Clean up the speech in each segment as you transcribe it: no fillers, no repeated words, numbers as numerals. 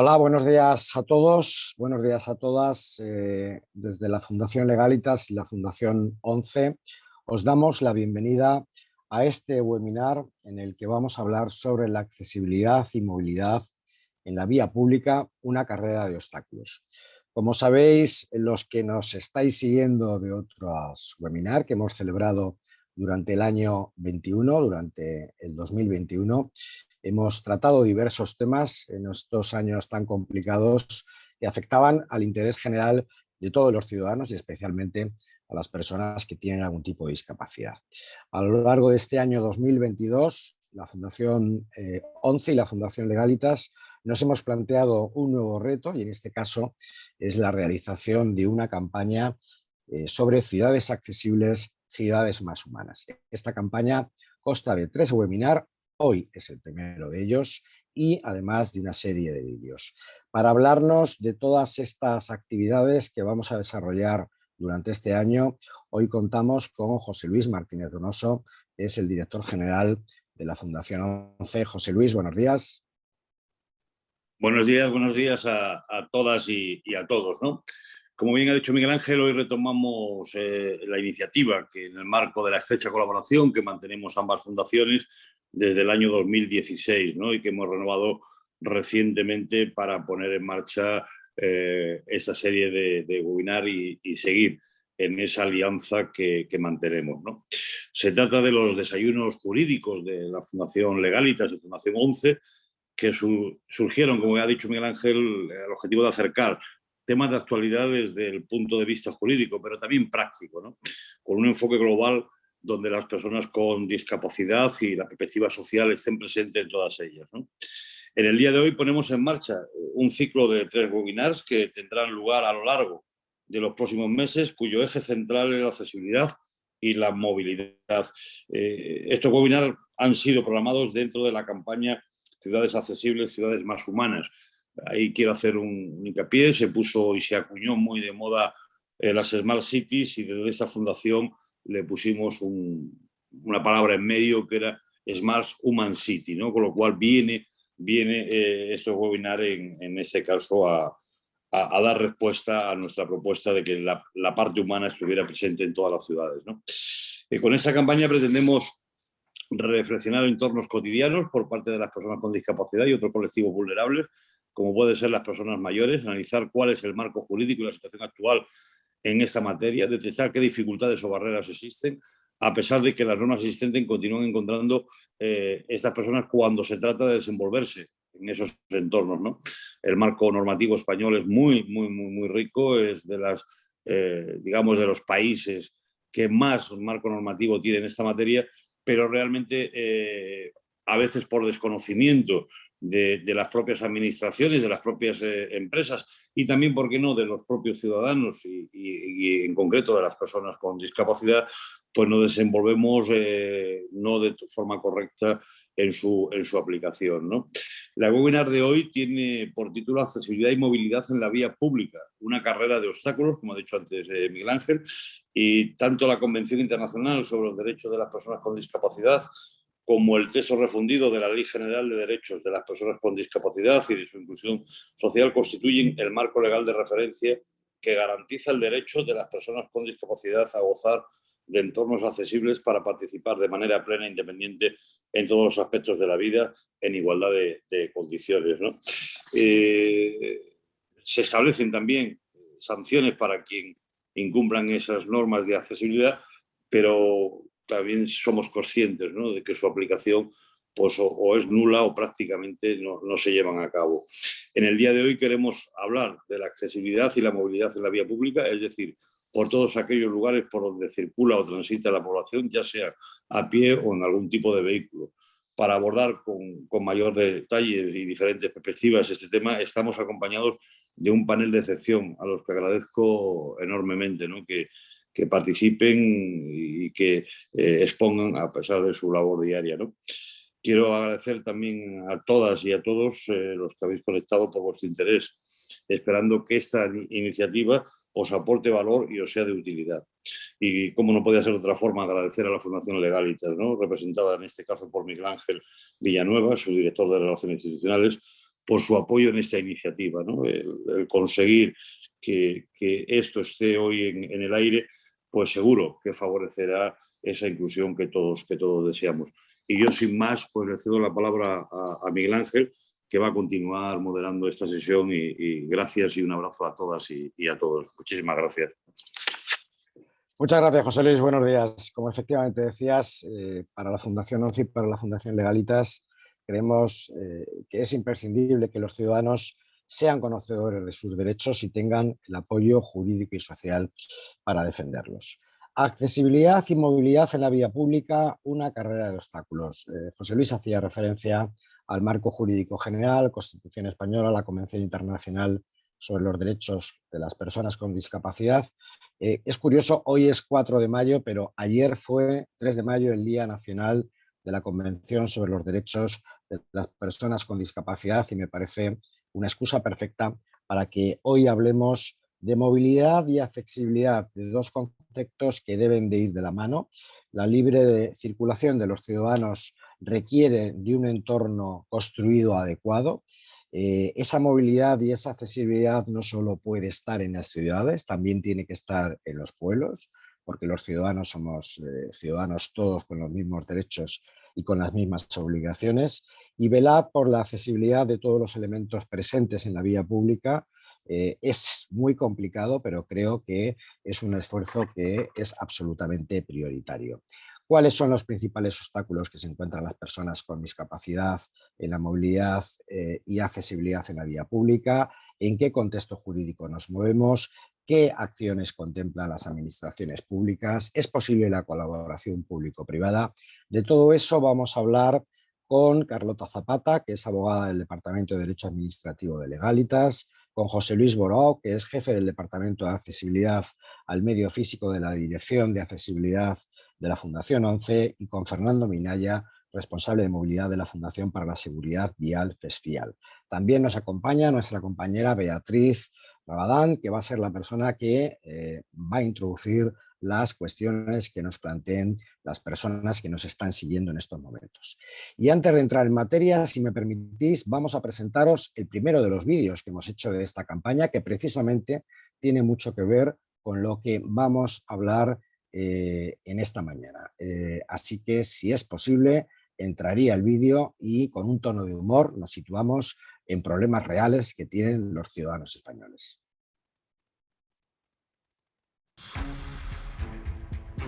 Hola, buenos días a todos, buenos días a todas. Desde la Fundación Legalitas y la Fundación 11 os damos la bienvenida a este webinar en el que vamos a hablar sobre la accesibilidad y movilidad en la vía pública, una carrera de obstáculos. Como sabéis, los que nos estáis siguiendo de otros webinars que hemos celebrado durante el año 21, durante el 2021, hemos tratado diversos temas en estos años tan complicados que afectaban al interés general de todos los ciudadanos y especialmente a las personas que tienen algún tipo de discapacidad. A lo largo de este año 2022, la Fundación 11 y la Fundación Legalitas nos hemos planteado un nuevo reto y en este caso es la realización de una campaña sobre ciudades accesibles, ciudades más humanas. Esta campaña consta de 3 webinars. Hoy es el primero de ellos y además de una serie de vídeos. Para hablarnos de todas estas actividades que vamos a desarrollar durante este año, hoy contamos con José Luis Martínez Donoso, que es el director general de la Fundación 11. José Luis, buenos días. Buenos días a todas y a todos, ¿no? Como bien ha dicho Miguel Ángel, hoy retomamos la iniciativa que en el marco de la estrecha colaboración que mantenemos ambas fundaciones desde el año 2016, ¿no? Y que hemos renovado recientemente para poner en marcha esta serie de webinar y seguir en esa alianza que mantenemos, ¿no? Se trata de los desayunos jurídicos de la Fundación Legalitas y Fundación 11, que surgieron, como ha dicho Miguel Ángel, el objetivo de acercar temas de actualidad desde el punto de vista jurídico, pero también práctico, ¿no? Con un enfoque global donde las personas con discapacidad y la perspectiva social estén presentes en todas ellas, ¿no? En el día de hoy ponemos en marcha un ciclo de 3 webinars que tendrán lugar a lo largo de los próximos meses, cuyo eje central es la accesibilidad y la movilidad. Estos webinars han sido programados dentro de la campaña Ciudades accesibles, ciudades más humanas. Ahí quiero hacer un hincapié, se puso y se acuñó muy de moda las Smart Cities y desde esta fundación le pusimos una palabra en medio que era Smart Human City, ¿no? Con lo cual viene estos webinars en este caso a dar respuesta a nuestra propuesta de que la parte humana estuviera presente en todas las ciudades, ¿no? Con esta campaña pretendemos reflexionar en entornos cotidianos por parte de las personas con discapacidad y otros colectivos vulnerables, como pueden ser las personas mayores, analizar cuál es el marco jurídico y la situación actual en esta materia, detectar qué dificultades o barreras existen, a pesar de que las normas existentes continúan encontrando estas personas cuando se trata de desenvolverse en esos entornos, ¿no? El marco normativo español es muy rico, es de las, digamos, de los países que más marco normativo tiene en esta materia, pero realmente a veces por desconocimiento de las propias administraciones, de las propias empresas y también, ¿por qué no?, de los propios ciudadanos y en concreto de las personas con discapacidad, pues nos desenvolvemos no de forma correcta en su aplicación, ¿no? La webinar de hoy tiene por título Accesibilidad y movilidad en la vía pública, una carrera de obstáculos, como ha dicho antes Miguel Ángel, y tanto la Convención Internacional sobre los Derechos de las Personas con Discapacidad como el texto refundido de la Ley General de Derechos de las Personas con Discapacidad y de su inclusión social constituyen el marco legal de referencia que garantiza el derecho de las personas con discapacidad a gozar de entornos accesibles para participar de manera plena e independiente en todos los aspectos de la vida en igualdad de condiciones, ¿no? Se establecen también sanciones para quien incumplan esas normas de accesibilidad, pero también somos conscientes, ¿no?, de que su aplicación pues, o es nula o prácticamente no se llevan a cabo. En el día de hoy queremos hablar de la accesibilidad y la movilidad en la vía pública, es decir, por todos aquellos lugares por donde circula o transita la población, ya sea a pie o en algún tipo de vehículo. Para abordar con mayor detalle y diferentes perspectivas este tema, estamos acompañados de un panel de excepción a los que agradezco enormemente, ¿no?, que participen y que expongan a pesar de su labor diaria, ¿no? Quiero agradecer también a todas y a todos los que habéis conectado por vuestro interés, esperando que esta iniciativa os aporte valor y os sea de utilidad. Y como no podía ser de otra forma, agradecer a la Fundación Legalitas, ¿no?, representada en este caso por Miguel Ángel Villanueva, su director de Relaciones Institucionales, por su apoyo en esta iniciativa, ¿no? El conseguir que esto esté hoy en el aire, pues seguro que favorecerá esa inclusión que todos deseamos. Y yo, sin más, pues le cedo la palabra a Miguel Ángel, que va a continuar moderando esta sesión, y gracias y un abrazo a todas y a todos. Muchísimas gracias. Muchas gracias, José Luis. Buenos días. Como efectivamente decías, para la Fundación ONCE y para la Fundación Legalitas creemos que es imprescindible que los ciudadanos sean conocedores de sus derechos y tengan el apoyo jurídico y social para defenderlos. Accesibilidad y movilidad en la vía pública, una carrera de obstáculos. José Luis hacía referencia al marco jurídico general, Constitución española, la Convención Internacional sobre los Derechos de las Personas con Discapacidad. Es curioso, hoy es 4 de mayo, pero ayer fue 3 de mayo el Día Nacional de la Convención sobre los Derechos de las Personas con Discapacidad, y me parece una excusa perfecta para que hoy hablemos de movilidad y accesibilidad, de dos conceptos que deben de ir de la mano. La libre circulación de los ciudadanos requiere de un entorno construido adecuado. Esa movilidad y esa accesibilidad no solo puede estar en las ciudades, también tiene que estar en los pueblos, porque los ciudadanos somos ciudadanos todos con los mismos derechos y con las mismas obligaciones, y velar por la accesibilidad de todos los elementos presentes en la vía pública. Es muy complicado, pero creo que es un esfuerzo que es absolutamente prioritario. ¿Cuáles son los principales obstáculos que se encuentran las personas con discapacidad en la movilidad y accesibilidad en la vía pública? ¿En qué contexto jurídico nos movemos? ¿Qué acciones contemplan las administraciones públicas? ¿Es posible la colaboración público-privada? De todo eso vamos a hablar con Carlota Zapata, que es abogada del Departamento de Derecho Administrativo de Legalitas, con José Luis Borao, que es jefe del Departamento de Accesibilidad al Medio Físico de la Dirección de Accesibilidad de la Fundación ONCE, y con Fernando Minaya, responsable de movilidad de la Fundación para la Seguridad Vial FESFIAL. También nos acompaña nuestra compañera Beatriz Rabadán, que va a ser la persona que va a introducir las cuestiones que nos planteen las personas que nos están siguiendo en estos momentos. Y antes de entrar en materia, si me permitís, vamos a presentaros el primero de los vídeos que hemos hecho de esta campaña, que precisamente tiene mucho que ver con lo que vamos a hablar en esta mañana. Así que, si es posible, entraría el vídeo y con un tono de humor nos situamos en problemas reales que tienen los ciudadanos españoles.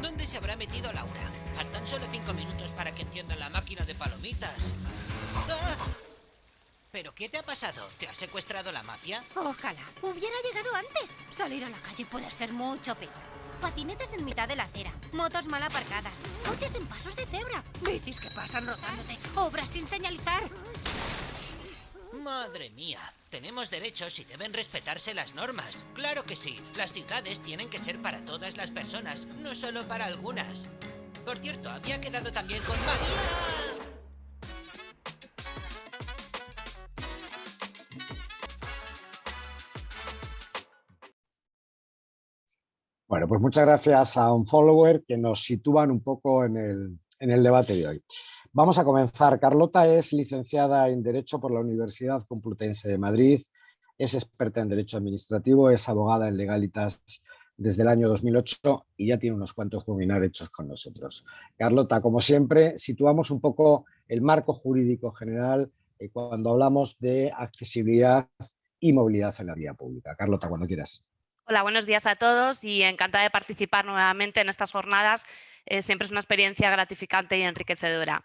¿Dónde se habrá metido Laura? Faltan solo 5 minutos para que enciendan la máquina de palomitas. ¡Ah! ¿Pero qué te ha pasado? ¿Te ha secuestrado la mafia? Ojalá hubiera llegado antes. Salir a la calle puede ser mucho peor. Patinetes en mitad de la acera, motos mal aparcadas, coches en pasos de cebra, bicis que pasan rozándote, obras sin señalizar. Madre mía, tenemos derechos y deben respetarse las normas. Claro que sí, las ciudades tienen que ser para todas las personas, no solo para algunas. Por cierto, había quedado también con María. Bueno, pues muchas gracias a Unfollower, que nos sitúan un poco en el debate de hoy. Vamos a comenzar. Carlota es licenciada en Derecho por la Universidad Complutense de Madrid, es experta en Derecho Administrativo, es abogada en Legalitas desde el año 2008 y ya tiene unos cuantos webinars hechos con nosotros. Carlota, como siempre, situamos un poco el marco jurídico general cuando hablamos de accesibilidad y movilidad en la vía pública. Carlota, cuando quieras. Hola, buenos días a todos y encantada de participar nuevamente en estas jornadas. Siempre es una experiencia gratificante y enriquecedora.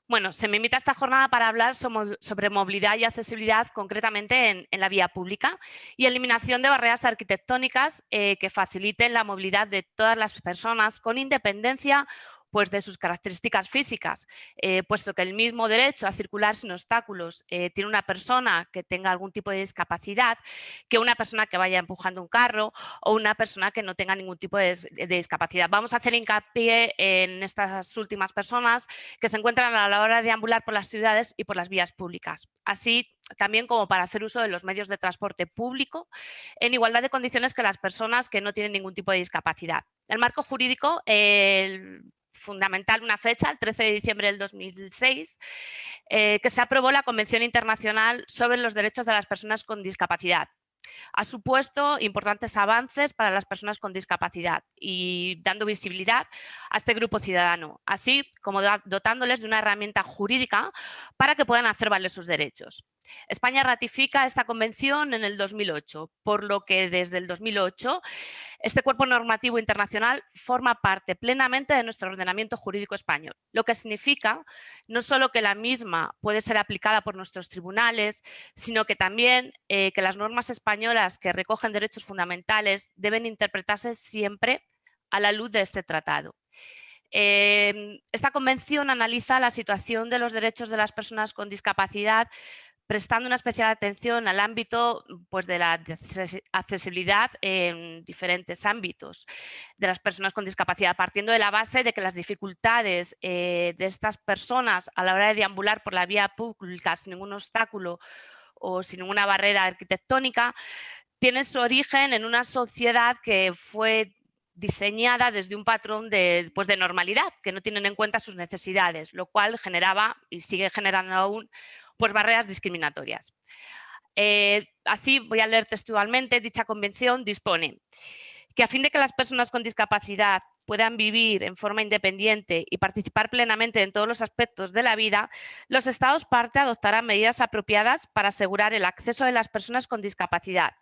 Bueno, se me invita a esta jornada para hablar sobre movilidad y accesibilidad, concretamente en la vía pública, y eliminación de barreras arquitectónicas que faciliten la movilidad de todas las personas con independencia pues, de sus características físicas, puesto que el mismo derecho a circular sin obstáculos tiene una persona que tenga algún tipo de discapacidad que una persona que vaya empujando un carro o una persona que no tenga ningún tipo de discapacidad. Vamos a hacer hincapié en estas últimas personas que se encuentran a la hora de ambular por las ciudades y por las vías públicas, así también como para hacer uso de los medios de transporte público en igualdad de condiciones que las personas que no tienen ningún tipo de discapacidad. El marco jurídico fundamental una fecha, el 13 de diciembre del 2006, que se aprobó la Convención Internacional sobre los Derechos de las Personas con Discapacidad. Ha supuesto importantes avances para las personas con discapacidad y dando visibilidad a este grupo ciudadano, así como dotándoles de una herramienta jurídica para que puedan hacer valer sus derechos. España ratifica esta convención en el 2008, por lo que desde el 2008 este cuerpo normativo internacional forma parte plenamente de nuestro ordenamiento jurídico español, lo que significa no solo que la misma puede ser aplicada por nuestros tribunales, sino que también que las normas españolas que recogen derechos fundamentales deben interpretarse siempre a la luz de este tratado. Esta convención analiza la situación de los derechos de las personas con discapacidad, prestando una especial atención al ámbito pues, de la accesibilidad en diferentes ámbitos de las personas con discapacidad, partiendo de la base de que las dificultades de estas personas a la hora de deambular por la vía pública sin ningún obstáculo o sin ninguna barrera arquitectónica tiene su origen en una sociedad que fue diseñada desde un patrón de normalidad, que no tienen en cuenta sus necesidades, lo cual generaba y sigue generando aún pues barreras discriminatorias. Así, voy a leer textualmente, dicha convención dispone que a fin de que las personas con discapacidad puedan vivir en forma independiente y participar plenamente en todos los aspectos de la vida, los Estados parte adoptarán medidas apropiadas para asegurar el acceso de las personas con discapacidad,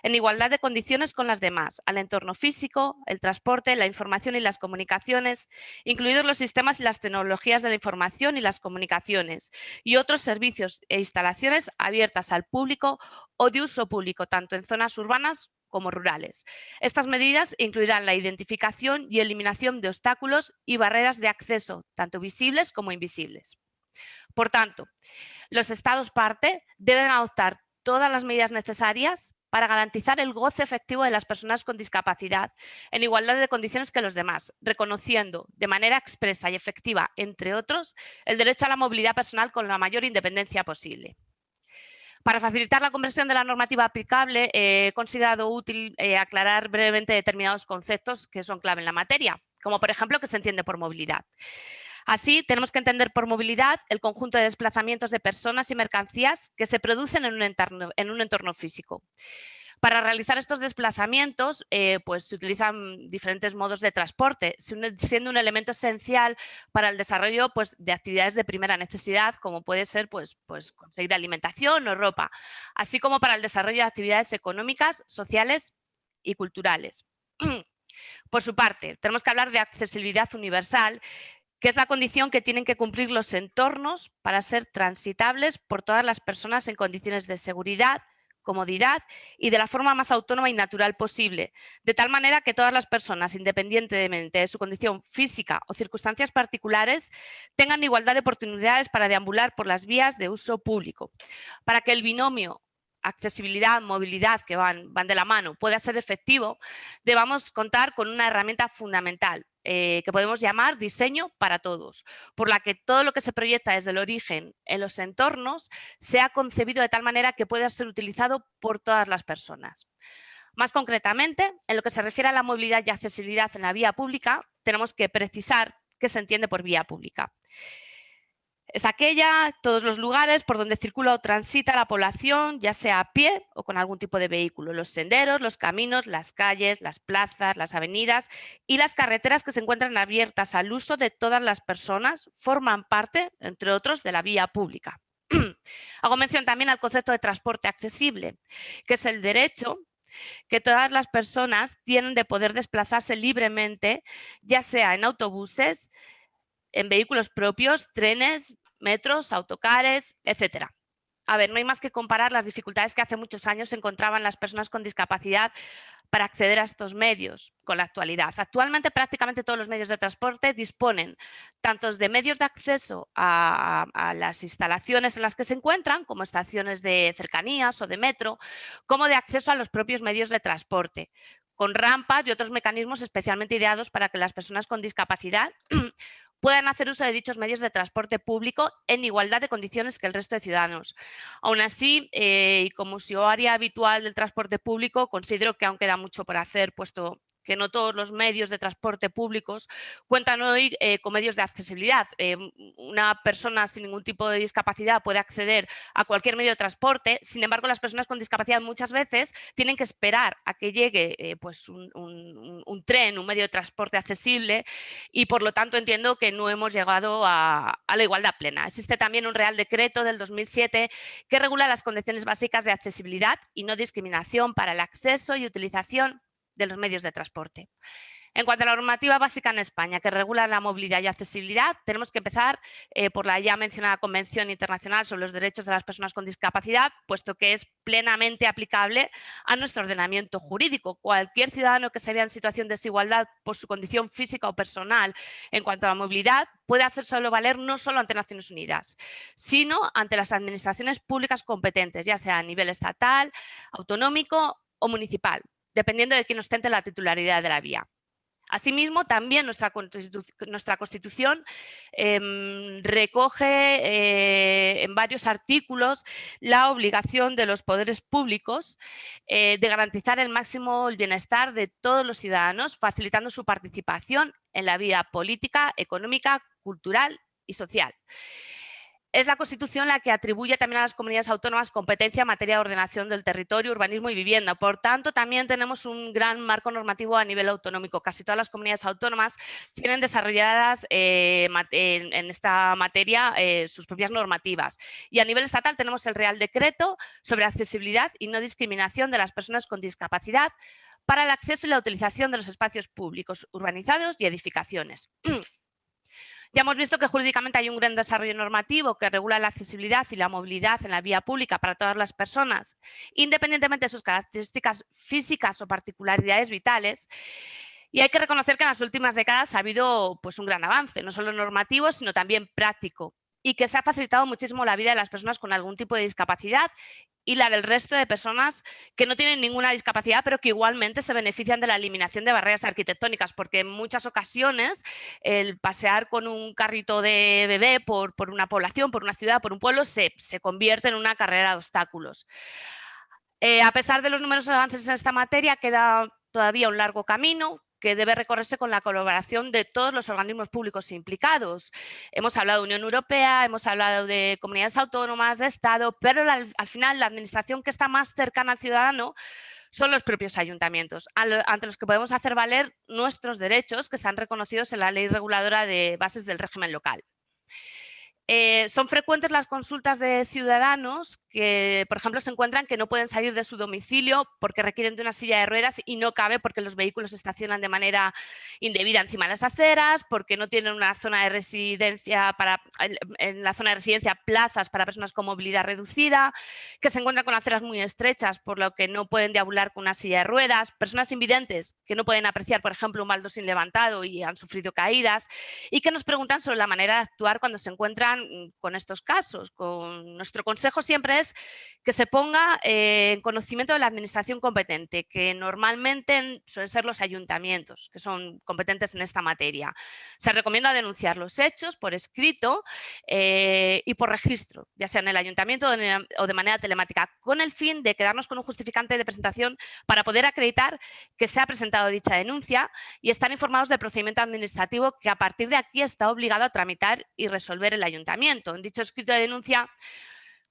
en igualdad de condiciones con las demás, al entorno físico, el transporte, la información y las comunicaciones, incluidos los sistemas y las tecnologías de la información y las comunicaciones, y otros servicios e instalaciones abiertas al público o de uso público, tanto en zonas urbanas como rurales. Estas medidas incluirán la identificación y eliminación de obstáculos y barreras de acceso, tanto visibles como invisibles. Por tanto, los Estados parte deben adoptar todas las medidas necesarias para garantizar el goce efectivo de las personas con discapacidad en igualdad de condiciones que los demás, reconociendo de manera expresa y efectiva, entre otros, el derecho a la movilidad personal con la mayor independencia posible. Para facilitar la comprensión de la normativa aplicable, he considerado útil aclarar brevemente determinados conceptos que son clave en la materia, como por ejemplo, qué se entiende por movilidad. Así, tenemos que entender por movilidad el conjunto de desplazamientos de personas y mercancías que se producen en un entorno físico. Para realizar estos desplazamientos, pues se utilizan diferentes modos de transporte, siendo un elemento esencial para el desarrollo pues, de actividades de primera necesidad, como puede ser pues, conseguir alimentación o ropa, así como para el desarrollo de actividades económicas, sociales y culturales. Por su parte, tenemos que hablar de accesibilidad universal, que es la condición que tienen que cumplir los entornos para ser transitables por todas las personas en condiciones de seguridad, comodidad y de la forma más autónoma y natural posible, de tal manera que todas las personas, independientemente de su condición física o circunstancias particulares, tengan igualdad de oportunidades para deambular por las vías de uso público. Para que el binomio accesibilidad, movilidad, que van de la mano, pueda ser efectivo, debamos contar con una herramienta fundamental, que podemos llamar diseño para todos, por la que todo lo que se proyecta desde el origen en los entornos sea concebido de tal manera que pueda ser utilizado por todas las personas. Más concretamente, en lo que se refiere a la movilidad y accesibilidad en la vía pública, tenemos que precisar qué se entiende por vía pública. Es aquella, todos los lugares por donde circula o transita la población, ya sea a pie o con algún tipo de vehículo. Los senderos, los caminos, las calles, las plazas, las avenidas y las carreteras que se encuentran abiertas al uso de todas las personas forman parte, entre otros, de la vía pública. Hago mención también al concepto de transporte accesible, que es el derecho que todas las personas tienen de poder desplazarse libremente, ya sea en autobuses, en vehículos propios, trenes, metros, autocares, etc. A ver, no hay más que comparar las dificultades que hace muchos años encontraban las personas con discapacidad para acceder a estos medios con la actualidad. Actualmente prácticamente todos los medios de transporte disponen tanto de medios de acceso a las instalaciones en las que se encuentran, como estaciones de cercanías o de metro, como de acceso a los propios medios de transporte, con rampas y otros mecanismos especialmente ideados para que las personas con discapacidad puedan hacer uso de dichos medios de transporte público en igualdad de condiciones que el resto de ciudadanos. Aún así, y como usuaria habitual del transporte público, considero que aún queda mucho por hacer, puesto que no todos los medios de transporte públicos cuentan hoy con medios de accesibilidad. Una persona sin ningún tipo de discapacidad puede acceder a cualquier medio de transporte, sin embargo, las personas con discapacidad muchas veces tienen que esperar a que llegue pues un tren, un medio de transporte accesible, y por lo tanto entiendo que no hemos llegado a la igualdad plena. Existe también un Real Decreto del 2007 que regula las condiciones básicas de accesibilidad y no discriminación para el acceso y utilización de los medios de transporte. En cuanto a la normativa básica en España que regula la movilidad y accesibilidad, tenemos que empezar por la ya mencionada Convención Internacional sobre los Derechos de las Personas con Discapacidad, puesto que es plenamente aplicable a nuestro ordenamiento jurídico. Cualquier ciudadano que se vea en situación de desigualdad por su condición física o personal en cuanto a la movilidad puede hacérselo valer no solo ante Naciones Unidas, sino ante las administraciones públicas competentes, ya sea a nivel estatal, autonómico o municipal, dependiendo de quién ostente la titularidad de la vía. Asimismo, también nuestra Constitución recoge en varios artículos la obligación de los poderes públicos de garantizar el máximo el bienestar de todos los ciudadanos, facilitando su participación en la vida política, económica, cultural y social. Es la Constitución la que atribuye también a las comunidades autónomas competencia en materia de ordenación del territorio, urbanismo y vivienda. Por tanto, también tenemos un gran marco normativo a nivel autonómico. Casi todas las comunidades autónomas tienen desarrolladas en esta materia sus propias normativas. Y a nivel estatal tenemos el Real Decreto sobre accesibilidad y no discriminación de las personas con discapacidad para el acceso y la utilización de los espacios públicos, urbanizados y edificaciones. Ya hemos visto que jurídicamente hay un gran desarrollo normativo que regula la accesibilidad y la movilidad en la vía pública para todas las personas, independientemente de sus características físicas o particularidades vitales. Y hay que reconocer que en las últimas décadas ha habido pues, un gran avance, no solo normativo, sino también práctico, y que se ha facilitado muchísimo la vida de las personas con algún tipo de discapacidad y la del resto de personas que no tienen ninguna discapacidad, pero que igualmente se benefician de la eliminación de barreras arquitectónicas, porque en muchas ocasiones el pasear con un carrito de bebé por una población, por una ciudad, por un pueblo, se convierte en una carrera de obstáculos. A pesar de los numerosos avances en esta materia, queda todavía un largo camino que debe recorrerse con la colaboración de todos los organismos públicos implicados. Hemos hablado de Unión Europea, hemos hablado de comunidades autónomas, de Estado, pero al final la administración que está más cercana al ciudadano son los propios ayuntamientos, ante los que podemos hacer valer nuestros derechos que están reconocidos en la Ley Reguladora de Bases del Régimen Local. Son frecuentes las consultas de ciudadanos que, por ejemplo, se encuentran que no pueden salir de su domicilio porque requieren de una silla de ruedas y no cabe porque los vehículos se estacionan de manera indebida encima de las aceras, porque no tienen una zona de residencia en la zona de residencia plazas para personas con movilidad reducida, que se encuentran con aceras muy estrechas por lo que no pueden deambular con una silla de ruedas, personas invidentes que no pueden apreciar, por ejemplo, un baldosín levantado y han sufrido caídas, y que nos preguntan sobre la manera de actuar cuando se encuentran con estos casos. Nuestro consejo siempre es que se ponga en conocimiento de la administración competente, que normalmente suelen ser los ayuntamientos, que son competentes en esta materia. Se recomienda denunciar los hechos por escrito y por registro, ya sea en el ayuntamiento o de manera telemática, con el fin de quedarnos con un justificante de presentación para poder acreditar que se ha presentado dicha denuncia y estar informados del procedimiento administrativo que a partir de aquí está obligado a tramitar y resolver el ayuntamiento. En dicho escrito de denuncia,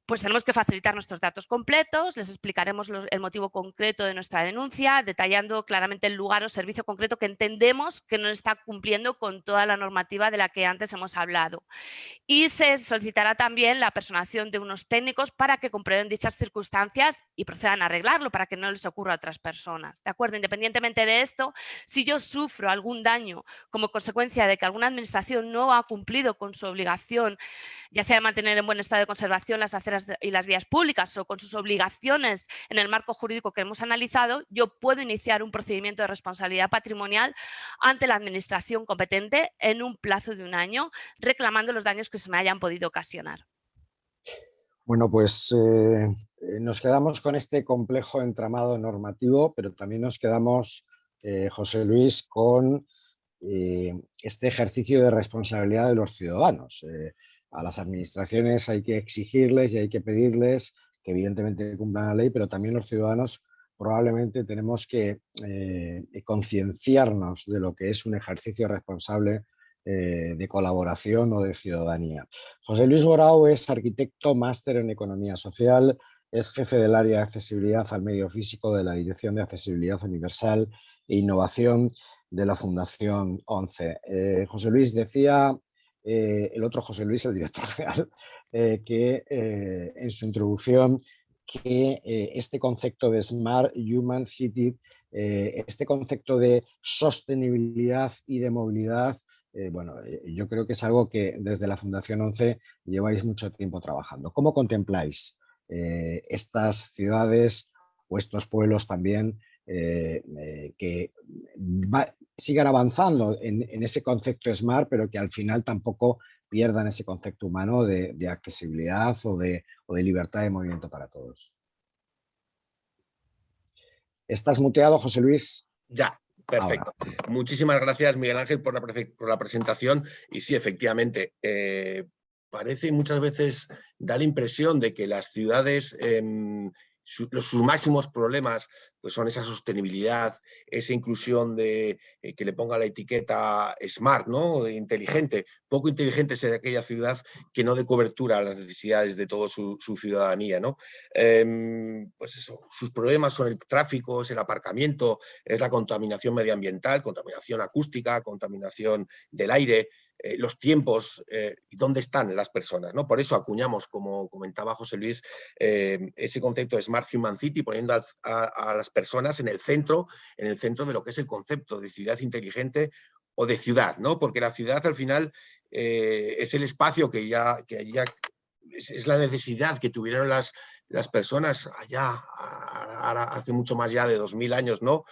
pues tenemos que facilitar nuestros datos completos, les explicaremos el motivo concreto de nuestra denuncia, detallando claramente el lugar o servicio concreto que entendemos que no está cumpliendo con toda la normativa de la que antes hemos hablado. Y se solicitará también la personación de unos técnicos para que comprueben dichas circunstancias y procedan a arreglarlo para que no les ocurra a otras personas. ¿De acuerdo? Independientemente de esto, si yo sufro algún daño como consecuencia de que alguna administración no ha cumplido con su obligación, ya sea de mantener en buen estado de conservación las aceras y las vías públicas o con sus obligaciones en el marco jurídico que hemos analizado, yo puedo iniciar un procedimiento de responsabilidad patrimonial ante la administración competente en un plazo de 1 año, reclamando los daños que se me hayan podido ocasionar. Bueno, pues nos quedamos con este complejo entramado normativo, pero también nos quedamos, José Luis, con este ejercicio de responsabilidad de los ciudadanos. A las administraciones hay que exigirles y hay que pedirles que evidentemente cumplan la ley, pero también los ciudadanos probablemente tenemos que concienciarnos de lo que es un ejercicio responsable de colaboración o de ciudadanía. José Luis Borao es arquitecto, máster en Economía Social, es jefe del área de accesibilidad al medio físico de la Dirección de Accesibilidad Universal e Innovación de la Fundación 11. José Luis decía, el otro José Luis, el director general, que en su introducción que este concepto de Smart Human City, este concepto de sostenibilidad y de movilidad, yo creo que es algo que desde la Fundación 11 lleváis mucho tiempo trabajando. ¿Cómo contempláis estas ciudades o estos pueblos también que sigan avanzando en ese concepto Smart, pero que al final tampoco pierdan ese concepto humano de accesibilidad o de libertad de movimiento para todos? ¿Estás muteado, José Luis? Ya, perfecto. Ahora. Muchísimas gracias, Miguel Ángel, por la presentación. Y sí, efectivamente, parece muchas veces, da la impresión de que las ciudades, sus máximos problemas pues son esa sostenibilidad, esa inclusión de que le ponga la etiqueta smart, ¿no? De inteligente. Poco inteligente es aquella ciudad que no dé cobertura a las necesidades de toda su ciudadanía, ¿no? Pues eso, sus problemas son el tráfico, es el aparcamiento, es la contaminación medioambiental, contaminación acústica, contaminación del aire, los tiempos y dónde están las personas, ¿no? Por eso acuñamos, como comentaba José Luis, ese concepto de Smart Human City, poniendo a las personas en el centro de lo que es el concepto de ciudad inteligente o de ciudad, ¿no? Porque la ciudad al final es el espacio que ya es la necesidad que tuvieron las personas allá, ahora hace mucho más ya de 2000 años, ¿no?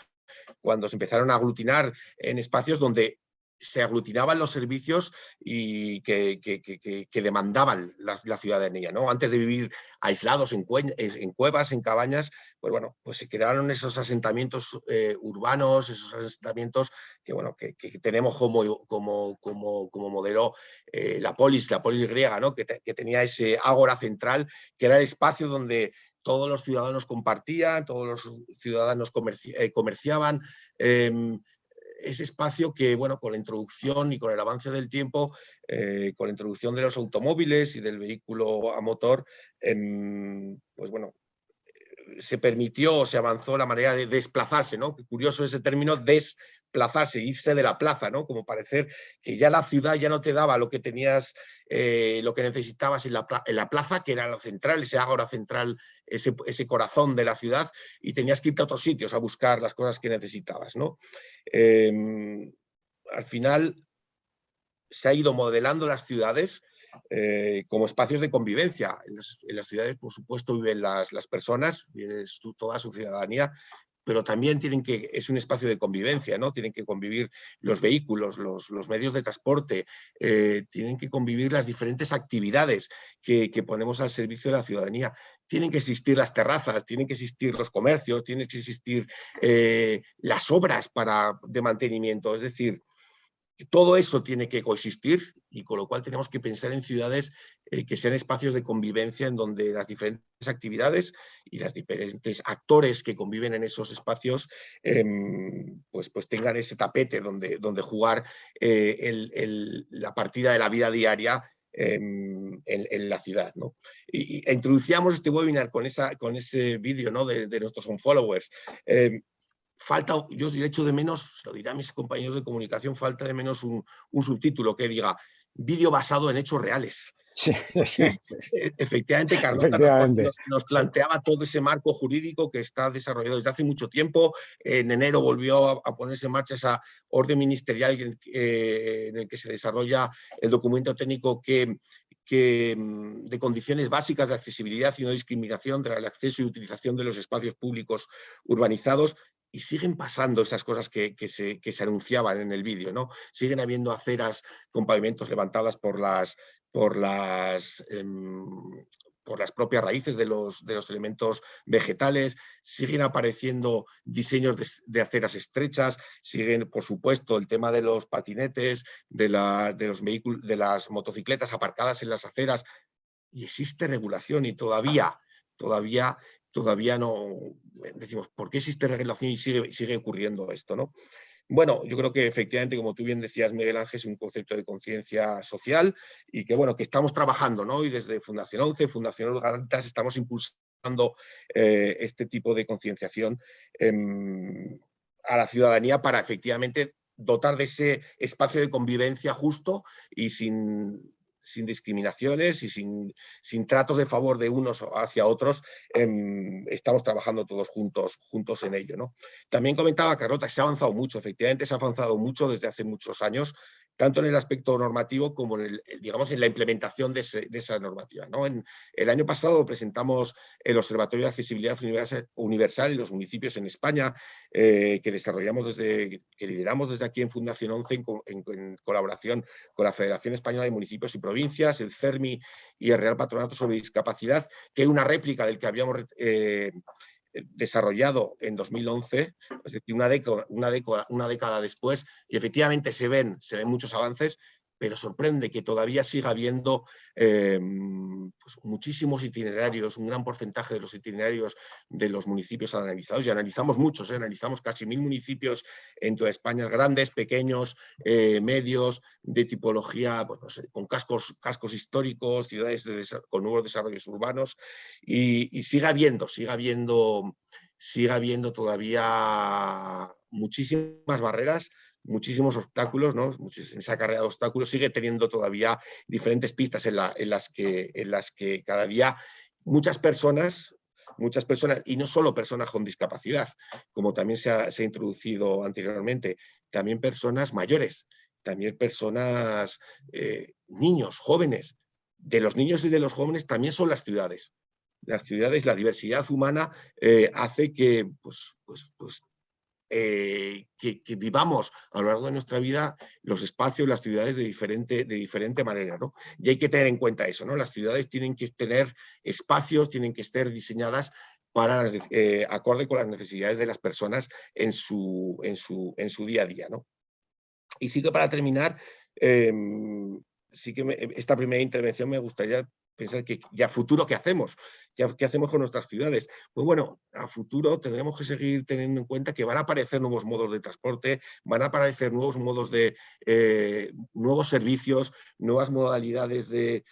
Cuando se empezaron a aglutinar en espacios donde se aglutinaban los servicios y que demandaban la ciudadanía, ¿no? Antes de vivir aislados en cuevas, en cabañas, pues bueno, pues se crearon esos asentamientos urbanos, esos asentamientos que, bueno, que tenemos como modelo la polis griega, ¿no? Que tenía ese ágora central, que era el espacio donde todos los ciudadanos compartían, todos los ciudadanos comerciaban, ese espacio que, bueno, con la introducción y con el avance del tiempo, con la introducción de los automóviles y del vehículo a motor, pues bueno, se permitió, se avanzó la manera de desplazarse, ¿no? Qué curioso ese término, desplazarse, irse de la plaza, ¿no? Como parecer que ya la ciudad ya no te daba lo que tenías, lo que necesitabas en la plaza, que era lo central, ese ágora central, ese corazón de la ciudad, y tenías que irte a otros sitios a buscar las cosas que necesitabas, ¿no? Al final se ha ido modelando las ciudades como espacios de convivencia. En las ciudades, por supuesto, viven las personas, vive toda su ciudadanía, pero también es un espacio de convivencia, ¿no? Tienen que convivir los vehículos, los medios de transporte, tienen que convivir las diferentes actividades que ponemos al servicio de la ciudadanía. Tienen que existir las terrazas, tienen que existir los comercios, tienen que existir las obras de mantenimiento, es decir, todo eso tiene que coexistir, y con lo cual tenemos que pensar en ciudades que sean espacios de convivencia en donde las diferentes actividades y los diferentes actores que conviven en esos espacios pues tengan ese tapete donde jugar la partida de la vida diaria en la ciudad, ¿no? E introducíamos este webinar con ese vídeo, ¿no? de nuestros followers. Yo le echo de menos, se lo diré a mis compañeros de comunicación, falta de menos un subtítulo que diga vídeo basado en hechos reales. Sí. Efectivamente, Carlota nos planteaba todo ese marco jurídico que está desarrollado desde hace mucho tiempo. En enero volvió a ponerse en marcha esa orden ministerial en el que se desarrolla el documento técnico de condiciones básicas de accesibilidad y no discriminación del acceso y utilización de los espacios públicos urbanizados. Y siguen pasando esas cosas que se anunciaban en el vídeo, ¿no? Siguen habiendo aceras con pavimentos levantadas por las propias raíces de los elementos vegetales, siguen apareciendo diseños de aceras estrechas, siguen, por supuesto, el tema de los patinetes, de los vehículos, de las motocicletas aparcadas en las aceras, y existe regulación, y todavía todavía no decimos, ¿por qué existe regulación y sigue ocurriendo esto, ¿no? Bueno, yo creo que efectivamente, como tú bien decías, Miguel Ángel, es un concepto de conciencia social y que, bueno, que estamos trabajando, ¿no? Y desde Fundación 11, Fundación Legalitas, estamos impulsando este tipo de concienciación a la ciudadanía para efectivamente dotar de ese espacio de convivencia justo y sin discriminaciones y sin tratos de favor de unos hacia otros. Estamos trabajando todos juntos en ello, ¿no? También comentaba Carlota que se ha avanzado mucho, efectivamente se ha avanzado mucho desde hace muchos años, tanto en el aspecto normativo como en, digamos, en la implementación de esa normativa, ¿no? El año pasado presentamos el Observatorio de Accesibilidad Universal en los municipios en España, que lideramos desde aquí en Fundación 11 en colaboración con la Federación Española de Municipios y Provincias, el CERMI y el Real Patronato sobre Discapacidad, que es una réplica del que habíamos desarrollado en 2011, es decir, una década después, y efectivamente se ven muchos avances, pero sorprende que todavía siga habiendo pues muchísimos itinerarios, un gran porcentaje de los itinerarios de los municipios analizados, y analizamos muchos, analizamos casi 1000 municipios en toda España, grandes, pequeños, medios, de tipología, pues no sé, con cascos históricos, ciudades con nuevos desarrollos urbanos, y sigue habiendo todavía muchísimas barreras, muchísimos obstáculos, ¿no? En esa carrera de obstáculos sigue teniendo todavía diferentes pistas en las que cada día muchas personas, y no solo personas con discapacidad, como también se ha introducido anteriormente, también personas mayores, también personas, niños, jóvenes. De los niños y de los jóvenes también son las ciudades. Las ciudades, la diversidad humana hace que que vivamos a lo largo de nuestra vida los espacios, las ciudades de diferente manera, ¿no? Y hay que tener en cuenta eso, ¿no? Las ciudades tienen que tener espacios, tienen que estar diseñadas para acorde con las necesidades de las personas en su día a día, ¿no? Y sí que para terminar, esta primera intervención me gustaría pensar que ya a futuro, ¿qué hacemos? ¿Qué hacemos con nuestras ciudades? Pues bueno, a futuro tendremos que seguir teniendo en cuenta que van a aparecer nuevos modos de transporte, van a aparecer nuevos modos nuevos servicios, nuevas modalidades de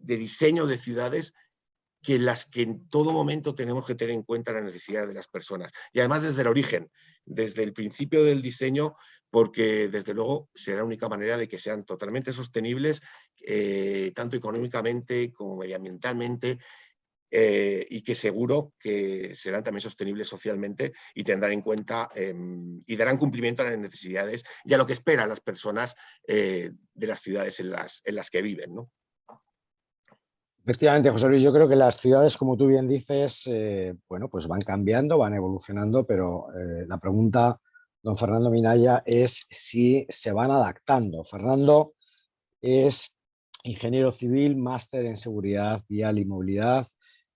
diseño de ciudades, que las que en todo momento tenemos que tener en cuenta las necesidades de las personas. Y además desde el origen, desde el principio del diseño, porque desde luego será la única manera de que sean totalmente sostenibles, tanto económicamente como medioambientalmente, y que seguro que serán también sostenibles socialmente y tendrán en cuenta y darán cumplimiento a las necesidades y a lo que esperan las personas de las ciudades en las que viven, ¿no? Efectivamente, José Luis, yo creo que las ciudades, como tú bien dices, bueno, pues van cambiando, van evolucionando, pero la pregunta, don Fernando Minaya, es si se van adaptando. Fernando es ingeniero civil, máster en seguridad vial y movilidad,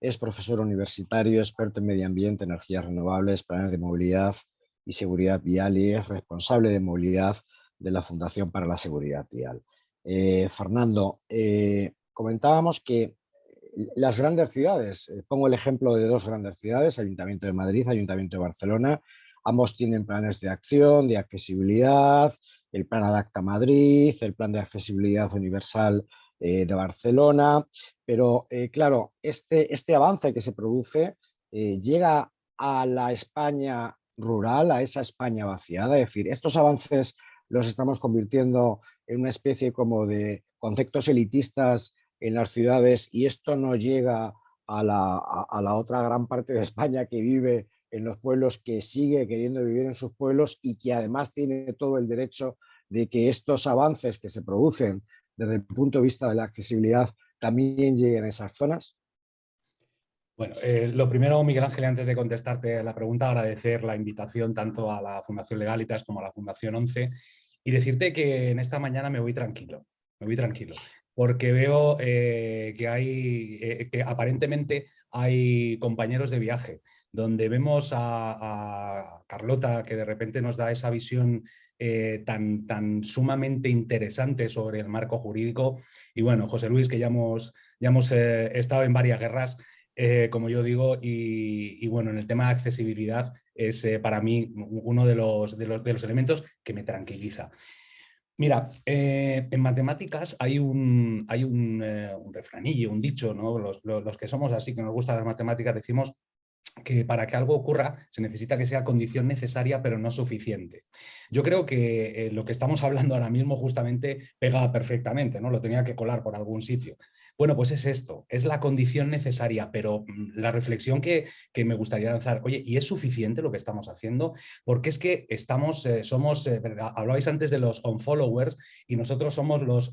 es profesor universitario, experto en medio ambiente, energías renovables, planes de movilidad y seguridad vial, y es responsable de movilidad de la Fundación para la Seguridad Vial. Fernando, comentábamos que las grandes ciudades, pongo el ejemplo de dos grandes ciudades, Ayuntamiento de Madrid, Ayuntamiento de Barcelona, ambos tienen planes de acción, de accesibilidad, el Plan Adapta Madrid, el Plan de Accesibilidad Universal de Barcelona, pero claro, este avance que se produce llega a la España rural, a esa España vaciada, es decir, estos avances los estamos convirtiendo en una especie como de conceptos elitistas en las ciudades, y esto no llega a la otra gran parte de España que vive en los pueblos, que sigue queriendo vivir en sus pueblos y que además tiene todo el derecho de que estos avances que se producen desde el punto de vista de la accesibilidad también lleguen a esas zonas. Bueno, lo primero, Miguel Ángel, antes de contestarte la pregunta, agradecer la invitación tanto a la Fundación Legalitas como a la Fundación 11 y decirte que en esta mañana me voy tranquilo, porque veo que aparentemente hay compañeros de viaje, donde vemos a Carlota, que de repente nos da esa visión tan sumamente interesante sobre el marco jurídico, y bueno, José Luis, que ya hemos estado en varias guerras, como yo digo, y bueno, en el tema de accesibilidad es para mí uno de los elementos que me tranquiliza. Mira, en matemáticas hay un refranillo, un dicho, ¿no? Los que somos así, que nos gustan las matemáticas, decimos que para que algo ocurra se necesita que sea condición necesaria pero no suficiente. Yo creo que lo que estamos hablando ahora mismo justamente pega perfectamente, ¿no? Lo tenía que colar por algún sitio. Bueno, pues es esto, es la condición necesaria, pero la reflexión que me gustaría lanzar, oye, ¿y es suficiente lo que estamos haciendo? Porque es que hablabais antes de los unfollowers y nosotros somos los,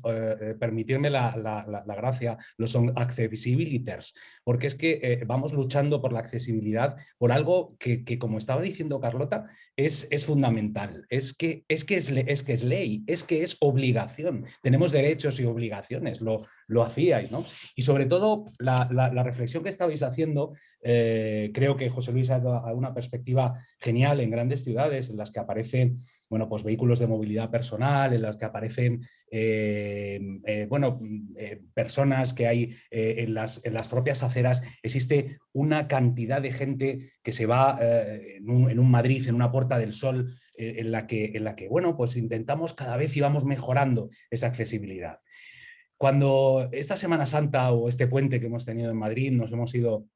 permitirme la gracia, los accessibiliters, porque es que vamos luchando por la accesibilidad, por algo que como estaba diciendo Carlota, es fundamental, es que es ley, es que es obligación, tenemos derechos y obligaciones, lo hacíais, ¿no? Y sobre todo la reflexión que estabais haciendo, creo que José Luis ha dado una perspectiva genial en grandes ciudades en las que aparecen, bueno, pues vehículos de movilidad personal, en las que aparecen personas que hay en las propias aceras. Existe una cantidad de gente que se va en un Madrid, en una Puerta del Sol, en la que, bueno, pues intentamos cada vez y vamos mejorando esa accesibilidad. Cuando esta Semana Santa o este puente que hemos tenido en Madrid nos hemos ido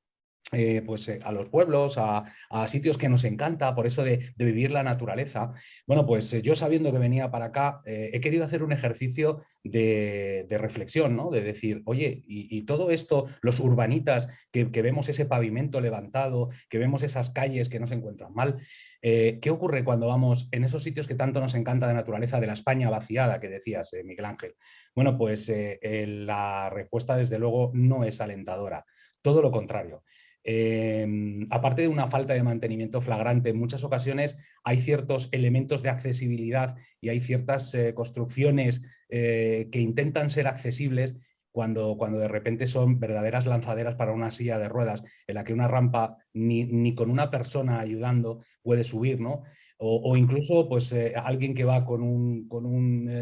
a los pueblos, a sitios que nos encanta, por eso de vivir la naturaleza. Bueno, pues yo sabiendo que venía para acá, he querido hacer un ejercicio de reflexión, ¿no? De decir, oye, y todo esto, los urbanitas, que vemos ese pavimento levantado, que vemos esas calles que no se encuentran mal, ¿qué ocurre cuando vamos en esos sitios que tanto nos encanta de naturaleza, de la España vaciada que decías, Miguel Ángel? Bueno, pues la respuesta desde luego no es alentadora, todo lo contrario. Aparte de una falta de mantenimiento flagrante, en muchas ocasiones hay ciertos elementos de accesibilidad y hay ciertas construcciones que intentan ser accesibles cuando de repente son verdaderas lanzaderas para una silla de ruedas en la que una rampa ni con una persona ayudando puede subir, ¿no? O incluso pues, alguien que va con un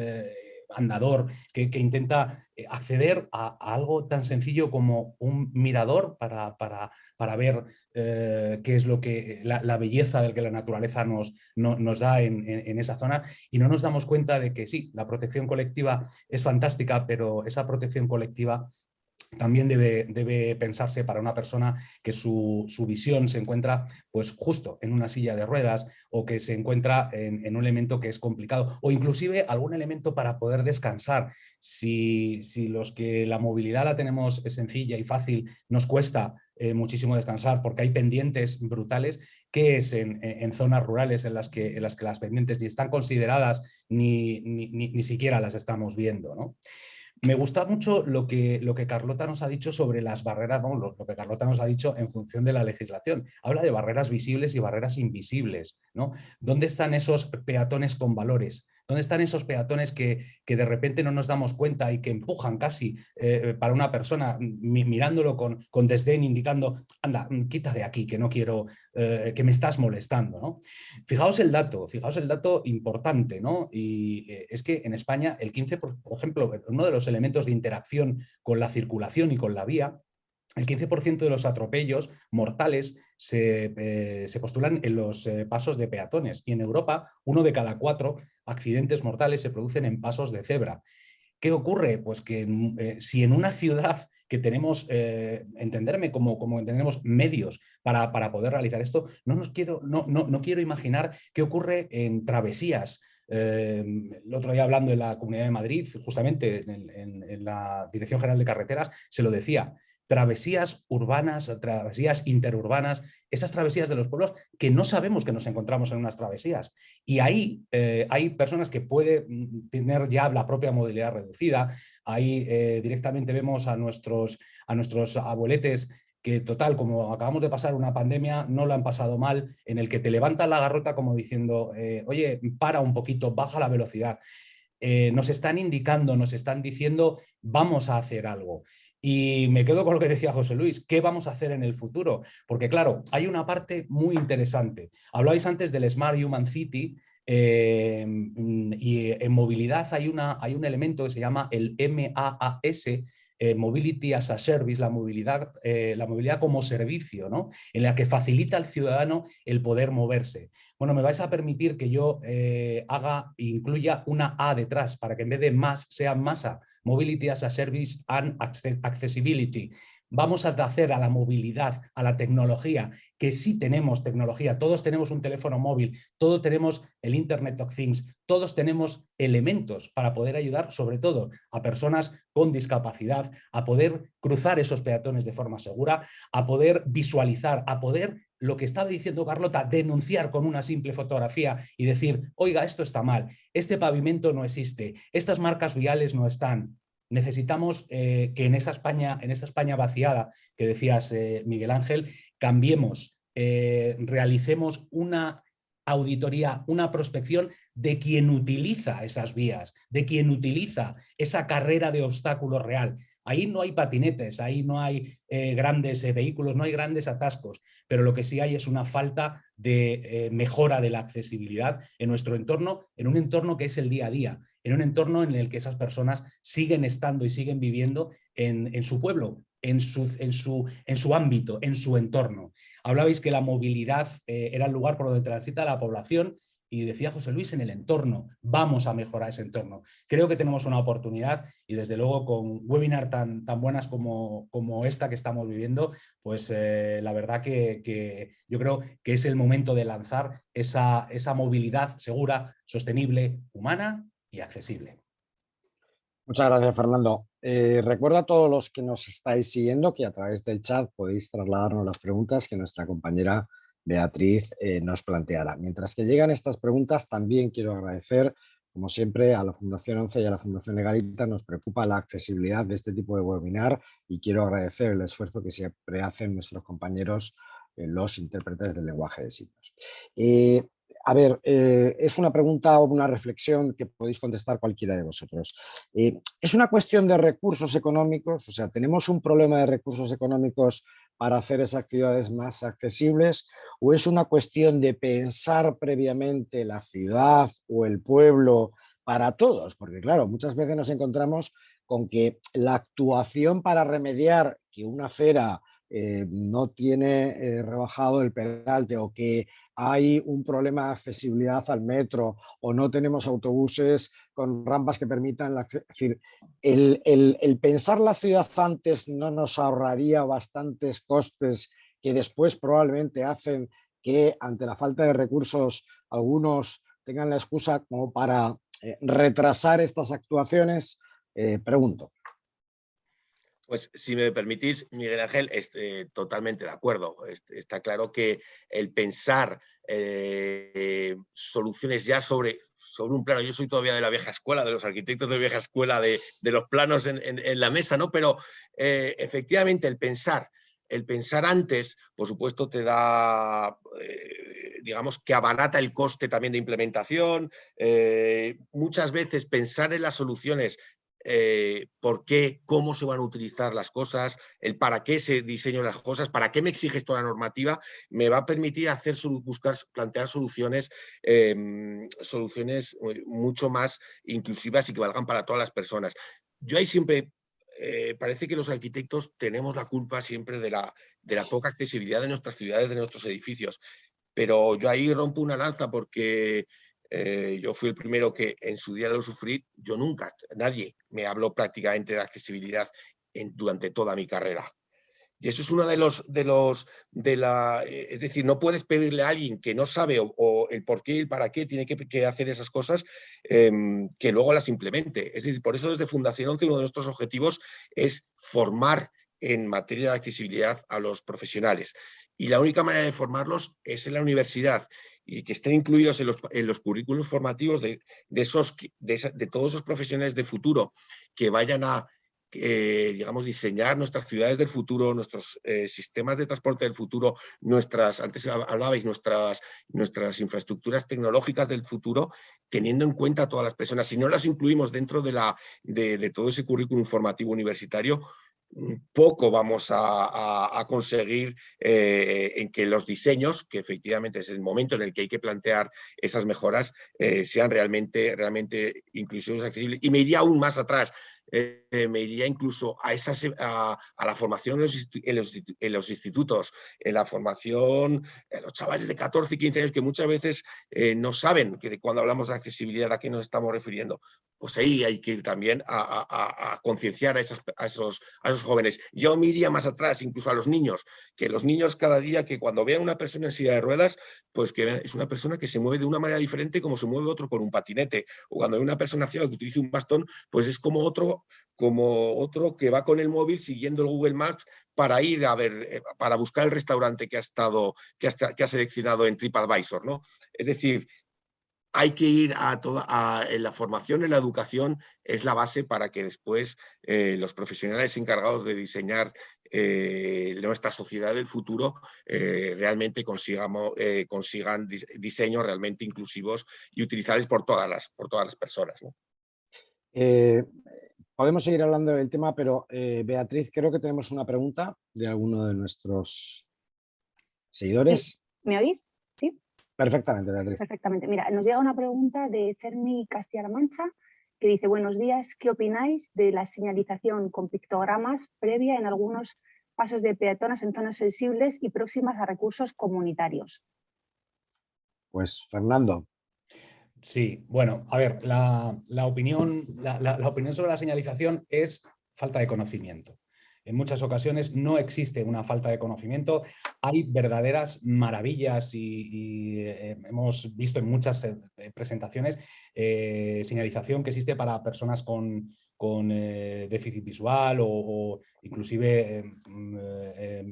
andador que intenta acceder a algo tan sencillo como un mirador para ver qué es lo que la belleza del que la naturaleza nos da en esa zona, y no nos damos cuenta de que sí, la protección colectiva es fantástica, pero esa protección colectiva también debe pensarse para una persona que su visión se encuentra pues, justo en una silla de ruedas, o que se encuentra en un elemento que es complicado, o inclusive algún elemento para poder descansar. Si los que la movilidad la tenemos sencilla y fácil, nos cuesta muchísimo descansar porque hay pendientes brutales, ¿qué es en zonas rurales en las que las pendientes ni están consideradas ni siquiera las estamos viendo, ¿no? Me gusta mucho lo que Carlota nos ha dicho sobre las barreras, vamos, lo que Carlota nos ha dicho en función de la legislación. Habla de barreras visibles y barreras invisibles, ¿no? ¿Dónde están esos peatones con valores? ¿Dónde están esos peatones que de repente no nos damos cuenta y que empujan casi para una persona mirándolo con desdén, indicando, anda, quita de aquí, que no quiero, que me estás molestando, ¿no? Fijaos el dato importante, ¿no? Y es que en España el 15%, por ejemplo, uno de los elementos de interacción con la circulación y con la vía, el 15% de los atropellos mortales se postulan en los pasos de peatones, y en Europa 1 de cada 4 accidentes mortales se producen en pasos de cebra. ¿Qué ocurre? Pues que si en una ciudad que tenemos, entenderme como entendemos medios para poder realizar esto, no quiero imaginar qué ocurre en travesías. El otro día, hablando en la Comunidad de Madrid, justamente en la Dirección General de Carreteras, se lo decía: travesías urbanas, travesías interurbanas, esas travesías de los pueblos que no sabemos que nos encontramos en unas travesías. Y ahí hay personas que pueden tener ya la propia movilidad reducida. Ahí directamente vemos a nuestros abueletes que, total, como acabamos de pasar una pandemia, no lo han pasado mal, en el que te levantan la garrota como diciendo, oye, para un poquito, baja la velocidad. Nos están indicando, nos están diciendo, vamos a hacer algo. Y me quedo con lo que decía José Luis, ¿qué vamos a hacer en el futuro? Porque claro, hay una parte muy interesante. Hablabais antes del Smart Human City, y en movilidad hay un elemento que se llama el MAAS, Mobility as a Service, la movilidad como servicio, ¿no? En la que facilita al ciudadano el poder moverse. Bueno, me vais a permitir que yo incluya una A detrás para que en vez de más sea masa. Mobility as a Service and Accessibility. Vamos a hacer a la movilidad, a la tecnología, que sí tenemos tecnología, todos tenemos un teléfono móvil, todos tenemos el Internet of Things, todos tenemos elementos para poder ayudar sobre todo a personas con discapacidad, a poder cruzar esos peatones de forma segura, a poder visualizar, a poder, lo que estaba diciendo Carlota, denunciar con una simple fotografía y decir, oiga, esto está mal, este pavimento no existe, estas marcas viales no están. Necesitamos que en esa España vaciada que decías, Miguel Ángel, cambiemos, realicemos una auditoría, una prospección de quien utiliza esas vías, de quien utiliza esa carrera de obstáculos real. Ahí no hay patinetes, ahí no hay grandes vehículos, no hay grandes atascos, pero lo que sí hay es una falta de mejora de la accesibilidad en nuestro entorno, en un entorno que es el día a día, en un entorno en el que esas personas siguen estando y siguen viviendo en su pueblo, en su ámbito, en su entorno. Hablabais que la movilidad era el lugar por donde transita la población y decía José Luis, en el entorno. Vamos a mejorar ese entorno. Creo que tenemos una oportunidad y desde luego con webinars tan buenas como esta que estamos viviendo, pues la verdad que yo creo que es el momento de lanzar esa movilidad segura, sostenible, humana y accesible. Muchas gracias, Fernando. Recuerdo a todos los que nos estáis siguiendo que a través del chat podéis trasladarnos las preguntas que nuestra compañera Beatriz nos planteará. Mientras que llegan estas preguntas, también quiero agradecer, como siempre, a la Fundación 11 y a la Fundación Legalitas. Nos preocupa la accesibilidad de este tipo de webinar y quiero agradecer el esfuerzo que siempre hacen nuestros compañeros, los intérpretes del lenguaje de signos. A ver, es una pregunta o una reflexión que podéis contestar cualquiera de vosotros. ¿Es una cuestión de recursos económicos? O sea, ¿tenemos un problema de recursos económicos para hacer esas actividades más accesibles? ¿O es una cuestión de pensar previamente la ciudad o el pueblo para todos? Porque claro, muchas veces nos encontramos con que la actuación para remediar que una acera no tiene rebajado el peralte o que hay un problema de accesibilidad al metro o no tenemos autobuses con rampas que permitan es decir, el pensar la ciudad antes no nos ahorraría bastantes costes que después probablemente hacen que ante la falta de recursos algunos tengan la excusa como para retrasar estas actuaciones. Pregunto. Pues si me permitís, Miguel Ángel, totalmente de acuerdo. Está claro que el pensar soluciones ya sobre un plano, yo soy todavía de la vieja escuela, de los arquitectos de vieja escuela, de los planos en la mesa, ¿no? Pero efectivamente el pensar antes, por supuesto, te da, digamos, que abarata el coste también de implementación. Muchas veces pensar en las soluciones, por qué, cómo se van a utilizar las cosas, el para qué se diseñan las cosas, para qué me exige esto la normativa, me va a permitir plantear soluciones mucho más inclusivas y que valgan para todas las personas. Yo ahí siempre, parece que los arquitectos tenemos la culpa siempre de la poca accesibilidad de nuestras ciudades, de nuestros edificios, pero yo ahí rompo una lanza porque yo fui el primero que en su día lo sufrí. Yo nunca, nadie me habló prácticamente de accesibilidad durante toda mi carrera. Y eso es uno es decir, no puedes pedirle a alguien que no sabe o el por qué y el para qué tiene que hacer esas cosas, que luego las implemente. Es decir, por eso desde Fundación 11 uno de nuestros objetivos es formar en materia de accesibilidad a los profesionales. Y la única manera de formarlos es en la universidad, y que estén incluidos en los currículos formativos de todos esos profesionales de futuro que vayan a, digamos, diseñar nuestras ciudades del futuro, nuestros sistemas de transporte del futuro, antes hablabais, nuestras infraestructuras tecnológicas del futuro, teniendo en cuenta a todas las personas. Si no las incluimos dentro de todo ese currículum formativo universitario, poco vamos a conseguir en que los diseños, que efectivamente es el momento en el que hay que plantear esas mejoras, sean realmente inclusivos y accesibles. Y me iría aún más atrás. me iría incluso a la formación en los institutos, en la formación en los chavales de 14 y 15 años que muchas veces no saben que cuando hablamos de accesibilidad a qué nos estamos refiriendo. Pues ahí hay que ir también a concienciar a esos jóvenes. Yo me iría más atrás, incluso a los niños, que los niños cada día que cuando vean a una persona en silla de ruedas, pues que vean, es una persona que se mueve de una manera diferente como se mueve otro con un patinete. O cuando ve una persona ciega que utiliza un bastón, pues es como otro que va con el móvil siguiendo el Google Maps para ir a ver, para buscar el restaurante que ha seleccionado en TripAdvisor, ¿no? Es decir, hay que ir en la formación, en la educación, es la base para que después los profesionales encargados de diseñar nuestra sociedad del futuro realmente consigan diseños realmente inclusivos y utilizables por todas las personas, ¿no? Podemos seguir hablando del tema, pero Beatriz, creo que tenemos una pregunta de alguno de nuestros seguidores. ¿Me oís? Sí. Perfectamente, Beatriz. Perfectamente. Mira, nos llega una pregunta de Fermi Castilla-La Mancha que dice: buenos días, ¿qué opináis de la señalización con pictogramas previa en algunos pasos de peatones en zonas sensibles y próximas a recursos comunitarios? Pues Fernando. Sí, bueno, a ver, la opinión sobre la señalización es falta de conocimiento. En muchas ocasiones no existe una falta de conocimiento, hay verdaderas maravillas y hemos visto en muchas presentaciones señalización que existe para personas con déficit visual o inclusive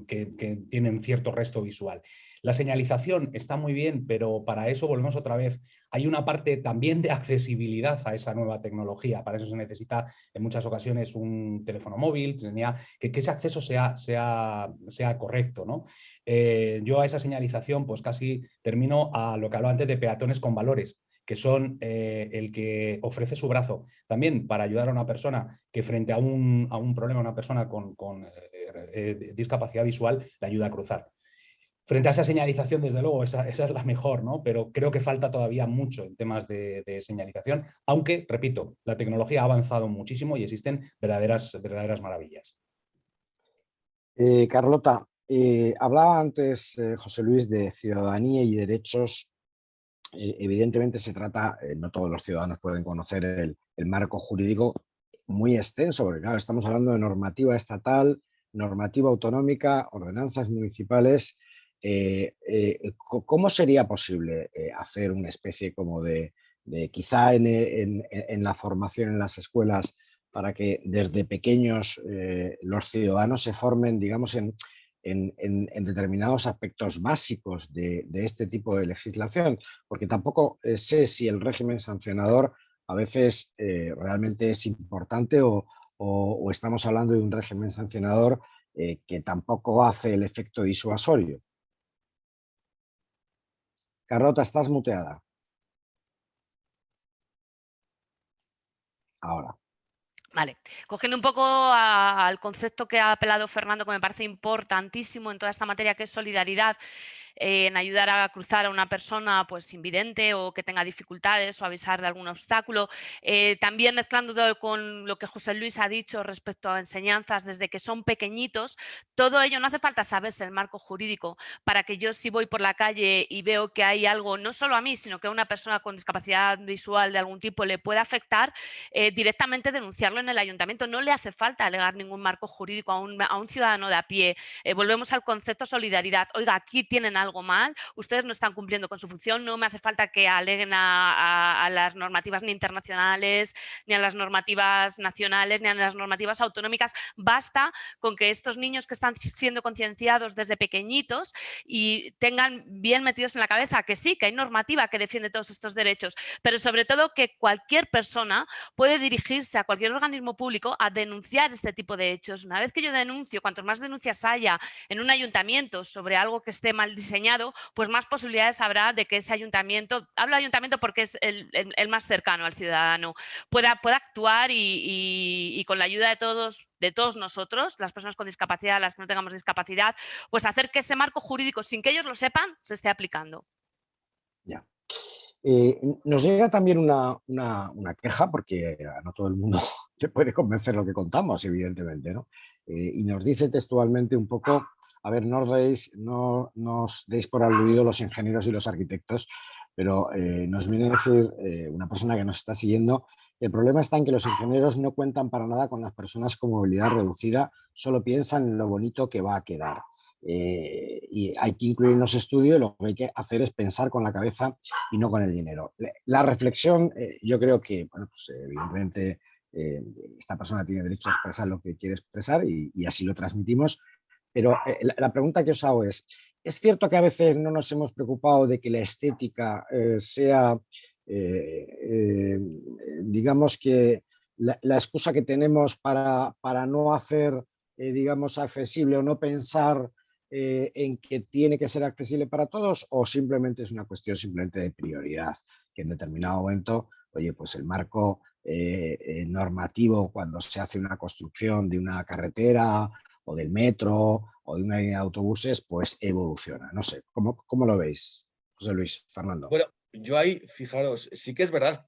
que tienen cierto resto visual. La señalización está muy bien, pero para eso volvemos otra vez. Hay una parte también de accesibilidad a esa nueva tecnología. Para eso se necesita en muchas ocasiones un teléfono móvil, que ese acceso sea correcto, ¿no? Yo a esa señalización pues casi termino a lo que hablaba antes de peatones con valores, que son el que ofrece su brazo también para ayudar a una persona que frente a un problema, una persona con discapacidad visual, le ayuda a cruzar. Frente a esa señalización, desde luego, esa es la mejor, ¿no? Pero creo que falta todavía mucho en temas de señalización, aunque, repito, la tecnología ha avanzado muchísimo y existen verdaderas maravillas. Carlota, hablaba antes José Luis de ciudadanía y derechos. Evidentemente se trata, no todos los ciudadanos pueden conocer el marco jurídico muy extenso, porque claro, estamos hablando de normativa estatal, normativa autonómica, ordenanzas municipales. ¿Cómo sería posible hacer una especie como de quizá en la formación en las escuelas para que desde pequeños los ciudadanos se formen, digamos, en determinados aspectos básicos de este tipo de legislación? Porque tampoco sé si el régimen sancionador a veces realmente es importante o estamos hablando de un régimen sancionador que tampoco hace el efecto disuasorio. Carlota, estás muteada. Ahora. Vale, cogiendo un poco al concepto que ha apelado Fernando, que me parece importantísimo en toda esta materia, que es solidaridad, en ayudar a cruzar a una persona pues invidente o que tenga dificultades o avisar de algún obstáculo. También mezclando todo con lo que José Luis ha dicho respecto a enseñanzas desde que son pequeñitos, todo ello no hace falta saberse el marco jurídico para que yo, si voy por la calle y veo que hay algo, no solo a mí, sino que a una persona con discapacidad visual de algún tipo le pueda afectar, directamente denunciarlo en el ayuntamiento. No le hace falta alegar ningún marco jurídico a un ciudadano de a pie. Volvemos al concepto solidaridad. Oiga, aquí tienen algo mal, ustedes no están cumpliendo con su función, no me hace falta que aleguen a las normativas ni internacionales, ni a las normativas nacionales, ni a las normativas autonómicas. Basta con que estos niños que están siendo concienciados desde pequeñitos y tengan bien metidos en la cabeza que sí, que hay normativa que defiende todos estos derechos, pero sobre todo que cualquier persona puede dirigirse a cualquier organismo público a denunciar este tipo de hechos. Una vez que yo denuncio, cuantos más denuncias haya en un ayuntamiento sobre algo que esté mal diseñado, pues más posibilidades habrá de que ese ayuntamiento, hablo de ayuntamiento porque es el más cercano al ciudadano, pueda actuar y con la ayuda de todos nosotros, las personas con discapacidad, las que no tengamos discapacidad, pues hacer que ese marco jurídico, sin que ellos lo sepan, se esté aplicando. Ya. Nos llega también una queja, porque no todo el mundo te puede convencer lo que contamos, evidentemente, ¿no? Y nos dice textualmente un poco, a ver, no os deis por aludido los ingenieros y los arquitectos, pero nos viene a decir una persona que nos está siguiendo, el problema está en que los ingenieros no cuentan para nada con las personas con movilidad reducida, solo piensan en lo bonito que va a quedar. Y hay que incluir en los estudios, lo que hay que hacer es pensar con la cabeza y no con el dinero. La reflexión, yo creo que, bueno, pues, evidentemente, esta persona tiene derecho a expresar lo que quiere expresar y así lo transmitimos, pero la pregunta que os hago es cierto que a veces no nos hemos preocupado de que la estética sea, digamos que la excusa que tenemos para no hacer, digamos, accesible o no pensar en que tiene que ser accesible para todos, o simplemente es una cuestión simplemente de prioridad, que en determinado momento, oye, pues el marco normativo cuando se hace una construcción de una carretera o del metro o de una línea de autobuses, pues evoluciona. No sé, ¿cómo lo veis, José Luis, Fernando? Bueno, yo ahí, fijaros, sí que es verdad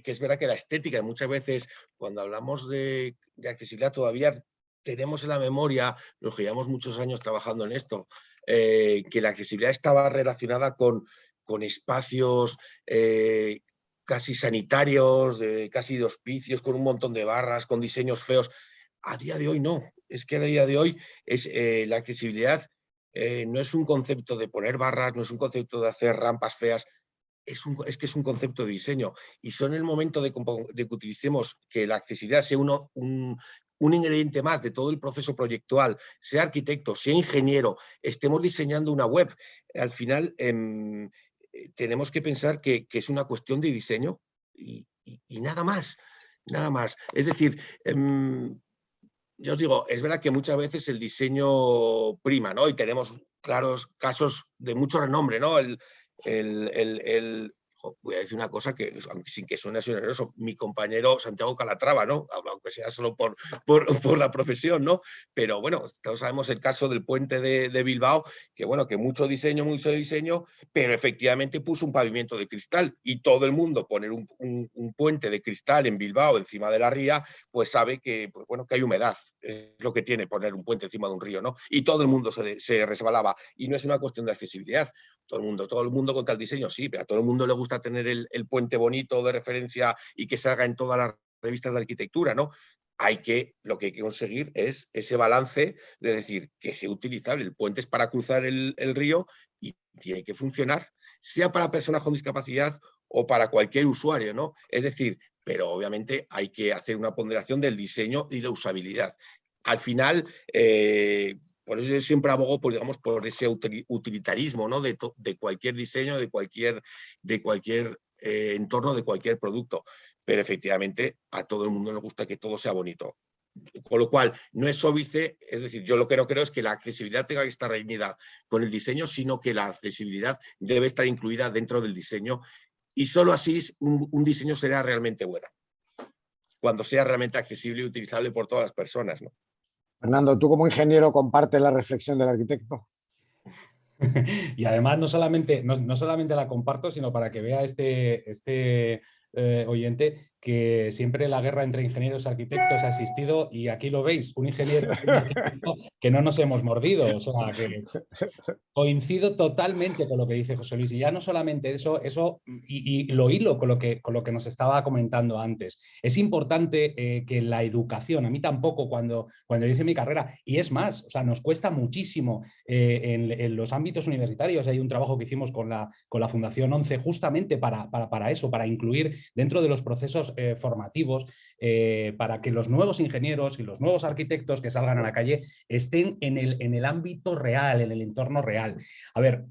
que la estética, muchas veces cuando hablamos de accesibilidad todavía tenemos en la memoria, los que llevamos muchos años trabajando en esto, que la accesibilidad estaba relacionada con espacios casi sanitarios, casi de hospicios, con un montón de barras, con diseños feos. A día de hoy no, es que a día de hoy la accesibilidad no es un concepto de poner barras, no es un concepto de hacer rampas feas, es que es un concepto de diseño, y son el momento de que utilicemos que la accesibilidad sea un ingrediente más de todo el proceso proyectual, sea arquitecto, sea ingeniero, estemos diseñando una web. Al final tenemos que pensar que es una cuestión de diseño y nada más, nada más. Es decir, yo os digo, es verdad que muchas veces el diseño prima, ¿no? Y tenemos claros casos de mucho renombre, ¿no? Voy a decir una cosa que, aunque sin que suene generoso, mi compañero Santiago Calatrava, ¿no? Aunque sea solo por la profesión, ¿no? Pero bueno, todos sabemos el caso del puente de Bilbao, que bueno, que mucho diseño, pero efectivamente puso un pavimento de cristal, y todo el mundo poner un puente de cristal en Bilbao encima de la ría, pues sabe que, pues bueno, que hay humedad, es lo que tiene poner un puente encima de un río, ¿no? Y todo el mundo se resbalaba, y no es una cuestión de accesibilidad. Todo el mundo contra el diseño, sí, pero a todo el mundo le gusta tener el puente bonito de referencia y que salga en todas las revistas de arquitectura, ¿no? Lo que hay que conseguir es ese balance de decir que sea utilizable. El puente es para cruzar el río y tiene que funcionar, sea para personas con discapacidad o para cualquier usuario, ¿no? Es decir, pero obviamente hay que hacer una ponderación del diseño y la usabilidad. Al final, por eso yo siempre abogo por ese utilitarismo, ¿no? de cualquier diseño, de cualquier entorno, de cualquier producto. Pero efectivamente a todo el mundo nos gusta que todo sea bonito. Con lo cual, no es óbice, es decir, yo lo que no creo es que la accesibilidad tenga que estar reñida con el diseño, sino que la accesibilidad debe estar incluida dentro del diseño, y solo así un diseño será realmente bueno, cuando sea realmente accesible y utilizable por todas las personas, ¿no? Fernando, ¿tú como ingeniero compartes la reflexión del arquitecto? Y además no solamente la comparto, sino para que vea este oyente que siempre la guerra entre ingenieros y arquitectos ha existido, y aquí lo veis, un ingeniero que no nos hemos mordido. O sea, que coincido totalmente con lo que dice José Luis, y ya no solamente eso y lo hilo con lo que nos estaba comentando antes. Es importante que la educación, a mí tampoco cuando hice mi carrera, y es más, o sea, nos cuesta muchísimo en los ámbitos universitarios. Hay un trabajo que hicimos con la Fundación 11 justamente para eso, para incluir dentro de los procesos formativos, para que los nuevos ingenieros y los nuevos arquitectos que salgan a la calle estén en el ámbito real, en el entorno real. A ver,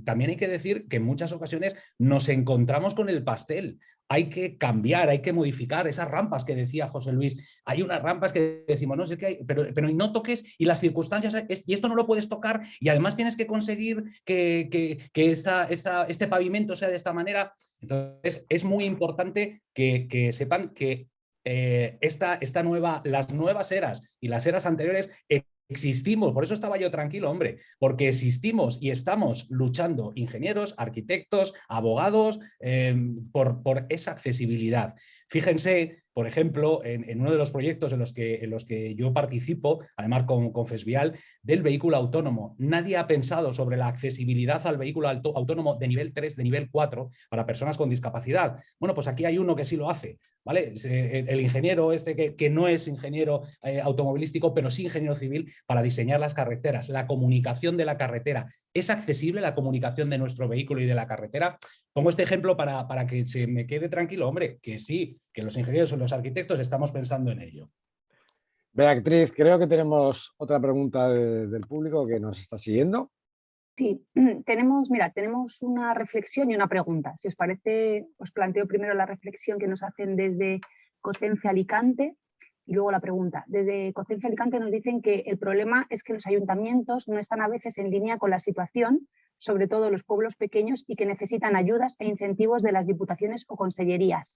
también hay que decir que en muchas ocasiones nos encontramos con el pastel. Hay que cambiar, hay que modificar esas rampas que decía José Luis. Hay unas rampas que decimos, no sé qué hay, pero y no toques, y las circunstancias, y esto no lo puedes tocar, y además tienes que conseguir que este pavimento sea de esta manera. Entonces, es muy importante que sepan que las nuevas eras y las eras anteriores existimos. Por eso estaba yo tranquilo, hombre, porque existimos y estamos luchando ingenieros, arquitectos, abogados, por esa accesibilidad. Fíjense, por ejemplo, en uno de los proyectos en los que yo participo, además con FESVIAL, del vehículo autónomo. Nadie ha pensado sobre la accesibilidad al vehículo autónomo de nivel 3, de nivel 4, para personas con discapacidad. Bueno, pues aquí hay uno que sí lo hace, ¿vale? El ingeniero que no es ingeniero automovilístico, pero sí ingeniero civil, para diseñar las carreteras. La comunicación de la carretera. ¿Es accesible la comunicación de nuestro vehículo y de la carretera? Pongo este ejemplo para que se me quede tranquilo, hombre, que sí, que los ingenieros o los arquitectos estamos pensando en ello. Beatriz, creo que tenemos otra pregunta del público que nos está siguiendo. Sí, tenemos una reflexión y una pregunta. Si os parece, os planteo primero la reflexión que nos hacen desde COCENFE Alicante y luego la pregunta. Desde COCENFE Alicante nos dicen que el problema es que los ayuntamientos no están a veces en línea con la situación, sobre todo los pueblos pequeños, y que necesitan ayudas e incentivos de las diputaciones o consellerías.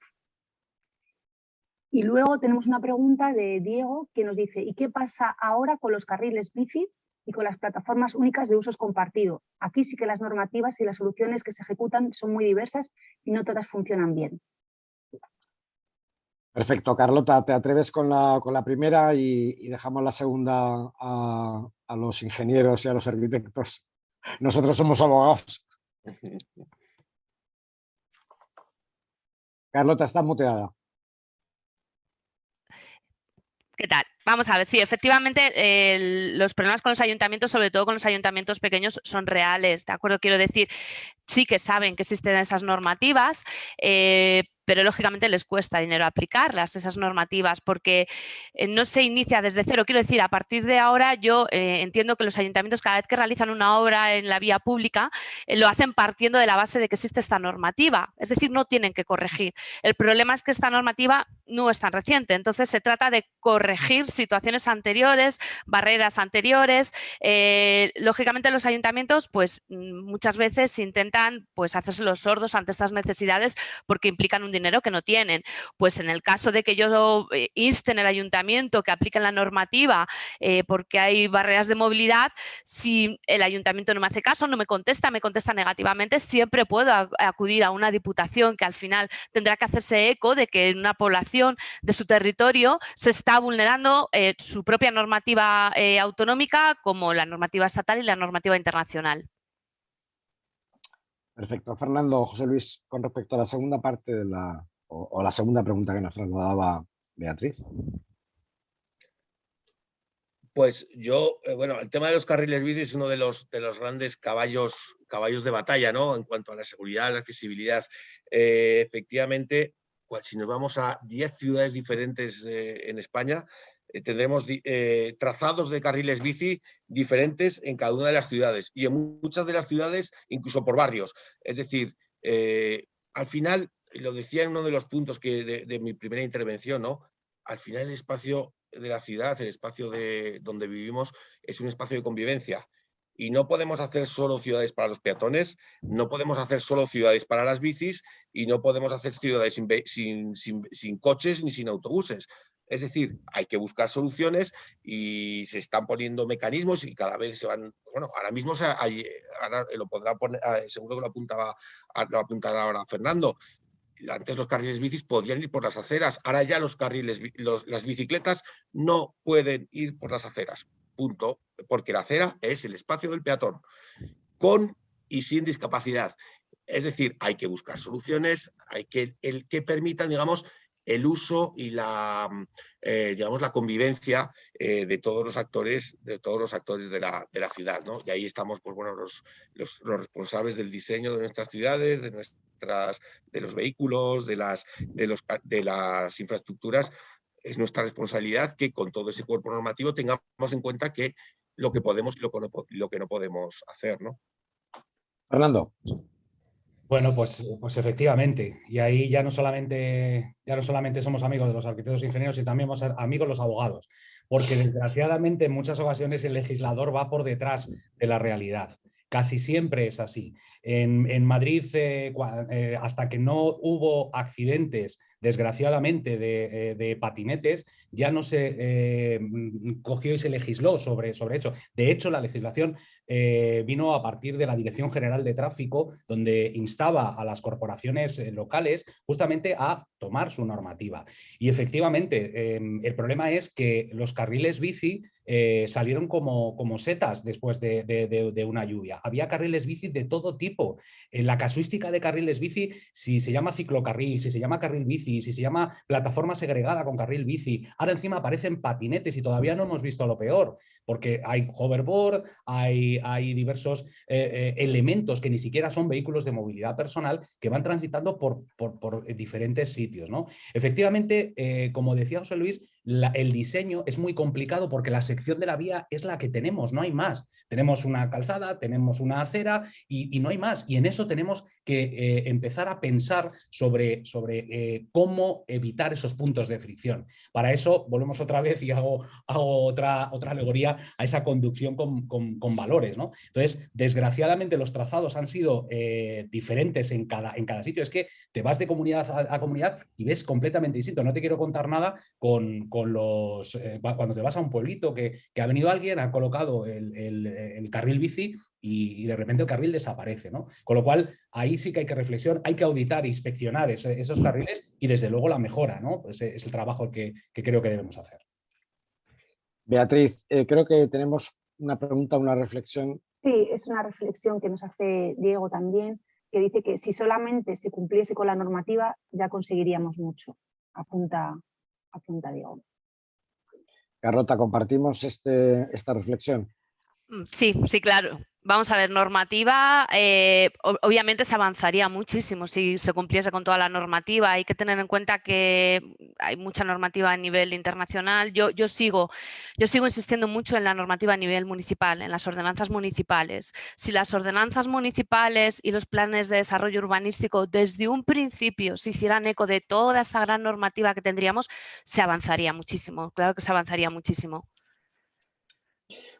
Y luego tenemos una pregunta de Diego que nos dice: ¿y qué pasa ahora con los carriles bici y con las plataformas únicas de usos compartido? Aquí sí que las normativas y las soluciones que se ejecutan son muy diversas y no todas funcionan bien. Perfecto, Carlota, ¿te atreves con la primera y dejamos la segunda a los ingenieros y a los arquitectos? Nosotros somos abogados. Carlota, estás muteada. ¿Qué tal? Vamos a ver, sí, efectivamente los problemas con los ayuntamientos, sobre todo con los ayuntamientos pequeños, son reales, ¿de acuerdo? Quiero decir, sí que saben que existen esas normativas, pero lógicamente les cuesta dinero aplicarlas, esas normativas, porque no se inicia desde cero. Quiero decir, a partir de ahora yo entiendo que los ayuntamientos, cada vez que realizan una obra en la vía pública, lo hacen partiendo de la base de que existe esta normativa, es decir, no tienen que corregir. El problema es que esta normativa no es tan reciente, entonces se trata de corregir situaciones anteriores, barreras anteriores. Lógicamente los ayuntamientos pues muchas veces intentan pues hacerse los sordos ante estas necesidades porque implican un dinero que no tienen. Pues en el caso de que yo inste en el ayuntamiento que apliquen la normativa porque hay barreras de movilidad, si el ayuntamiento no me hace caso, no me contesta negativamente, siempre puedo acudir a una diputación que al final tendrá que hacerse eco de que en una población de su territorio se está vulnerando su propia normativa autonómica, como la normativa estatal y la normativa internacional. Perfecto. Fernando, José Luis, con respecto a la segunda parte de la segunda pregunta que nos trasladaba Beatriz. Pues yo, bueno, el tema de los carriles bici es uno de los grandes caballos de batalla, ¿no? En cuanto a la seguridad, la accesibilidad. Efectivamente, si nos vamos a 10 ciudades diferentes en España, tendremos trazados de carriles bici diferentes en cada una de las ciudades y en muchas de las ciudades incluso por barrios. Es decir, al final, lo decía en uno de los puntos de mi primera intervención, ¿no? Al final el espacio de la ciudad, el espacio donde vivimos, es un espacio de convivencia. Y no podemos hacer solo ciudades para los peatones, no podemos hacer solo ciudades para las bicis y no podemos hacer ciudades sin coches ni sin autobuses. Es decir, hay que buscar soluciones y se están poniendo mecanismos y cada vez se van... Bueno, ahora mismo ahora lo podrá poner, seguro que lo apuntará ahora Fernando. Antes los carriles bicis podían ir por las aceras, ahora ya las bicicletas no pueden ir por las aceras. Punto, porque la acera es el espacio del peatón, con y sin discapacidad. Es decir, hay que buscar soluciones, que permitan, digamos, el uso y la convivencia de todos los actores de la ciudad, ¿no? Y ahí estamos, pues bueno, los responsables del diseño de nuestras ciudades, de los vehículos, de las infraestructuras. Es nuestra responsabilidad que con todo ese cuerpo normativo tengamos en cuenta que lo que podemos y lo que no podemos hacer, ¿no? Fernando. Bueno, pues efectivamente. Y ahí ya no solamente somos amigos de los arquitectos e ingenieros, sino también somos amigos de los abogados. Porque desgraciadamente en muchas ocasiones el legislador va por detrás de la realidad. casi siempre es así. En Madrid, hasta que no hubo accidentes, desgraciadamente, de patinetes, ya no se cogió y se legisló sobre hecho. De hecho, la legislación vino a partir de la Dirección General de Tráfico, donde instaba a las corporaciones locales justamente a tomar su normativa. Y efectivamente, el problema es que los carriles bici salieron como setas después de una lluvia. Había carriles bici de todo tipo. En la casuística de carriles bici, si se llama ciclocarril, si se llama carril bici, si se llama plataforma segregada con carril bici, ahora encima aparecen patinetes y todavía no hemos visto lo peor, porque hay hoverboard, hay diversos elementos que ni siquiera son vehículos de movilidad personal que van transitando por diferentes sitios, ¿no? Efectivamente, como decía José Luis, el diseño es muy complicado porque la sección de la vía es la que tenemos, no hay más. Tenemos una calzada, tenemos una acera y no hay más. Y en eso tenemos que empezar a pensar sobre cómo evitar esos puntos de fricción. Para eso volvemos otra vez y hago otra alegoría a esa conducción con valores, ¿no? Entonces, desgraciadamente los trazados han sido diferentes en cada sitio. Es que te vas de comunidad a comunidad y ves completamente distinto. No te quiero contar nada cuando te vas a un pueblito que ha venido alguien, ha colocado el carril bici y de repente el carril desaparece, ¿no? Con lo cual, ahí sí que hay que reflexionar, hay que auditar e inspeccionar esos carriles y desde luego la mejora, ¿no? Pues es el trabajo que creo que debemos hacer. Beatriz, creo que tenemos una pregunta, una reflexión. Sí, es una reflexión que nos hace Diego también, que dice que si solamente se cumpliese con la normativa ya conseguiríamos mucho. Apunta Diego. Carlota, ¿compartimos esta reflexión? Sí, claro. Vamos a ver, normativa, obviamente se avanzaría muchísimo si se cumpliese con toda la normativa. Hay que tener en cuenta que hay mucha normativa a nivel internacional. Yo sigo insistiendo mucho en la normativa a nivel municipal, en las ordenanzas municipales. Si las ordenanzas municipales y los planes de desarrollo urbanístico desde un principio se hicieran eco de toda esta gran normativa que tendríamos, se avanzaría muchísimo. Claro que se avanzaría muchísimo.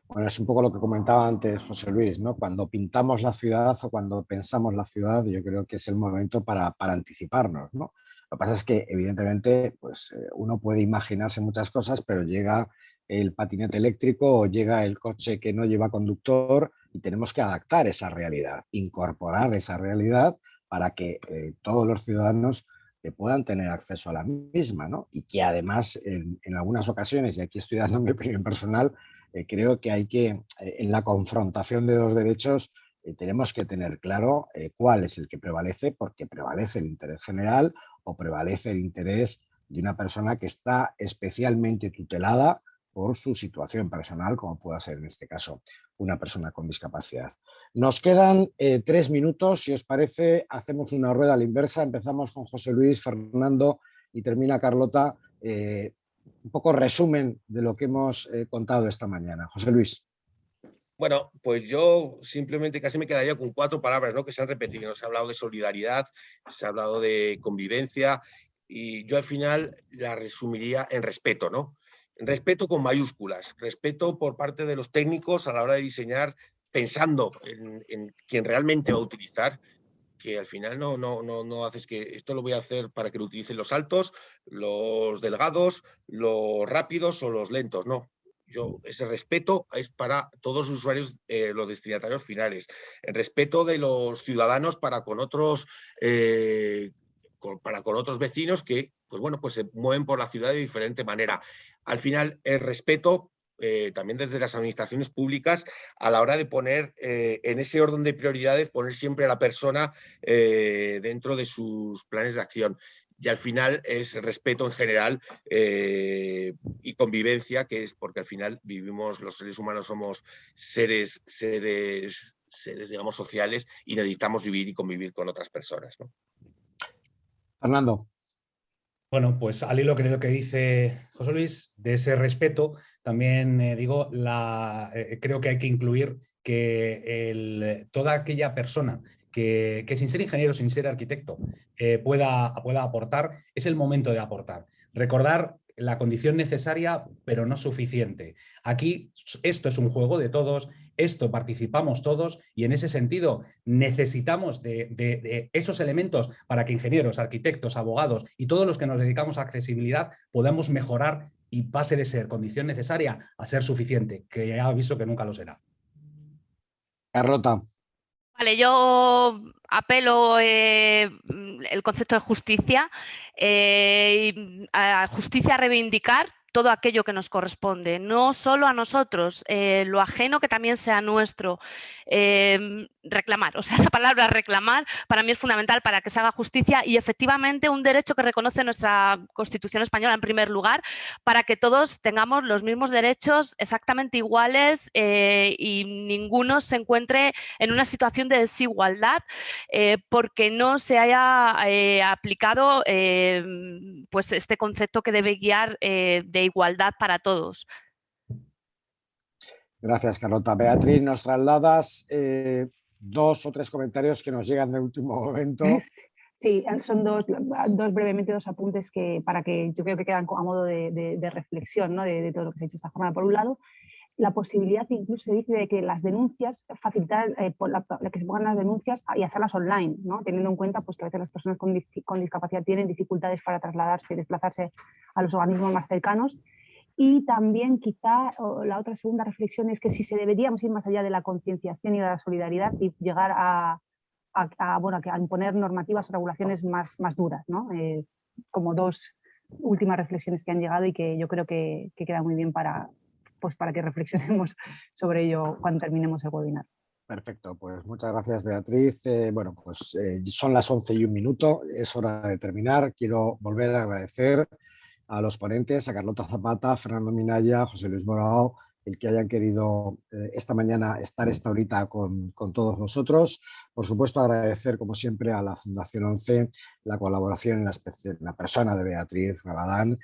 Bueno, es un poco lo que comentaba antes José Luis, ¿no? Cuando pintamos la ciudad o cuando pensamos la ciudad, yo creo que es el momento para anticiparnos, ¿no? Lo que pasa es que, evidentemente, pues, uno puede imaginarse muchas cosas, pero llega el patinete eléctrico o llega el coche que no lleva conductor y tenemos que adaptar esa realidad, incorporar esa realidad para que todos los ciudadanos puedan tener acceso a la misma, ¿no? Y que además, en algunas ocasiones, y aquí estoy dando mi opinión personal, creo que hay que, en la confrontación de dos derechos, tenemos que tener claro cuál es el que prevalece, porque prevalece el interés general o prevalece el interés de una persona que está especialmente tutelada por su situación personal, como pueda ser en este caso una persona con discapacidad. Nos quedan 3 minutos, si os parece, hacemos una rueda a la inversa, empezamos con José Luis, Fernando y termina Carlota. Un poco resumen de lo que hemos contado esta mañana. José Luis. Bueno, pues yo simplemente casi me quedaría con 4 palabras, ¿no?, que se han repetido. Se ha hablado de solidaridad, se ha hablado de convivencia y yo al final la resumiría en respeto, ¿no? Respeto con mayúsculas, respeto por parte de los técnicos a la hora de diseñar, pensando en quien realmente va a utilizar, que al final no haces que esto lo voy a hacer para que lo utilicen los altos, los delgados, los rápidos o los lentos, no. Ese respeto es para todos los usuarios, los destinatarios finales. El respeto de los ciudadanos para con otros vecinos que, pues bueno, pues se mueven por la ciudad de diferente manera. Al final, el respeto también desde las administraciones públicas a la hora de poner en ese orden de prioridades, poner siempre a la persona dentro de sus planes de acción. Y al final es respeto en general y convivencia, que es porque al final vivimos, los seres humanos somos seres digamos, sociales y necesitamos vivir y convivir con otras personas, ¿no? Fernando. Bueno, pues al hilo que dice José Luis, de ese respeto, también creo que hay que incluir que toda aquella persona que sin ser ingeniero, sin ser arquitecto, pueda aportar, es el momento de aportar. Recordar la condición necesaria, pero no suficiente. Aquí esto es un juego de todos, esto participamos todos y en ese sentido necesitamos de esos elementos para que ingenieros, arquitectos, abogados y todos los que nos dedicamos a accesibilidad podamos mejorar y pase de ser condición necesaria a ser suficiente, que ya aviso que nunca lo será. Carlota. Vale, yo apelo el concepto de justicia, a justicia a reivindicar todo aquello que nos corresponde, no solo a nosotros, lo ajeno que también sea nuestro. Reclamar, o sea, la palabra reclamar para mí es fundamental para que se haga justicia y efectivamente un derecho que reconoce nuestra Constitución española en primer lugar, para que todos tengamos los mismos derechos exactamente iguales y ninguno se encuentre en una situación de desigualdad porque no se haya aplicado pues este concepto que debe guiar de igualdad para todos. Gracias, Carlota. Beatriz, nos trasladas 2 o 3 comentarios que nos llegan de último momento. Sí, son brevemente dos apuntes para que yo creo que quedan a modo de reflexión, ¿no? de todo lo que se ha hecho esta jornada. Por un lado, la posibilidad, incluso se dice, de que las denuncias, facilitar que se pongan las denuncias y hacerlas online, ¿no? Teniendo en cuenta pues, que a veces las personas con discapacidad tienen dificultades para trasladarse y desplazarse a los organismos más cercanos. Y también quizá la otra segunda reflexión es que si deberíamos ir más allá de la concienciación y de la solidaridad y llegar a imponer normativas o regulaciones más duras, ¿no? Como 2 últimas reflexiones que han llegado y que yo creo que queda muy bien para que reflexionemos sobre ello cuando terminemos el webinar. Perfecto, pues muchas gracias, Beatriz. Son las 11:01, es hora de terminar. Quiero volver a agradecer a los ponentes, a Carlota Zapata, Fernando Minaya, José Luis Morao, el que hayan querido esta mañana estar esta horita con todos nosotros. Por supuesto, agradecer, como siempre, a la Fundación 11 la colaboración en la persona de Beatriz Rabadán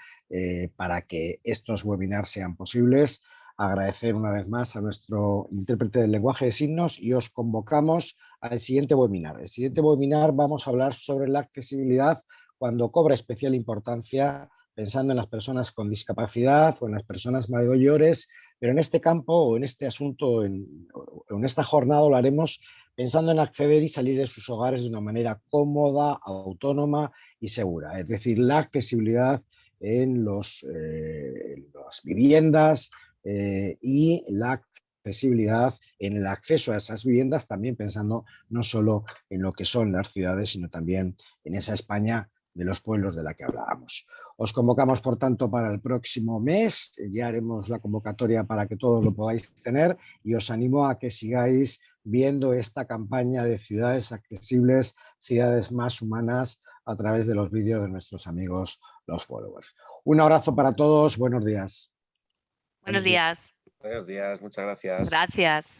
para que estos webinars sean posibles. Agradecer una vez más a nuestro intérprete del lenguaje de signos y os convocamos al siguiente webinar. El siguiente webinar vamos a hablar sobre la accesibilidad cuando cobra especial importancia, pensando en las personas con discapacidad o en las personas mayores, pero en este campo o en este asunto, en esta jornada lo haremos pensando en acceder y salir de sus hogares de una manera cómoda, autónoma y segura. Es decir, la accesibilidad en las viviendas y la accesibilidad en el acceso a esas viviendas, también pensando no solo en lo que son las ciudades, sino también en esa España de los pueblos de la que hablábamos. Os convocamos, por tanto, para el próximo mes. Ya haremos la convocatoria para que todos lo podáis tener y os animo a que sigáis viendo esta campaña de ciudades accesibles, ciudades más humanas, a través de los vídeos de nuestros amigos, los followers. Un abrazo para todos. Buenos días. Buenos días. Buenos días, muchas gracias. Gracias.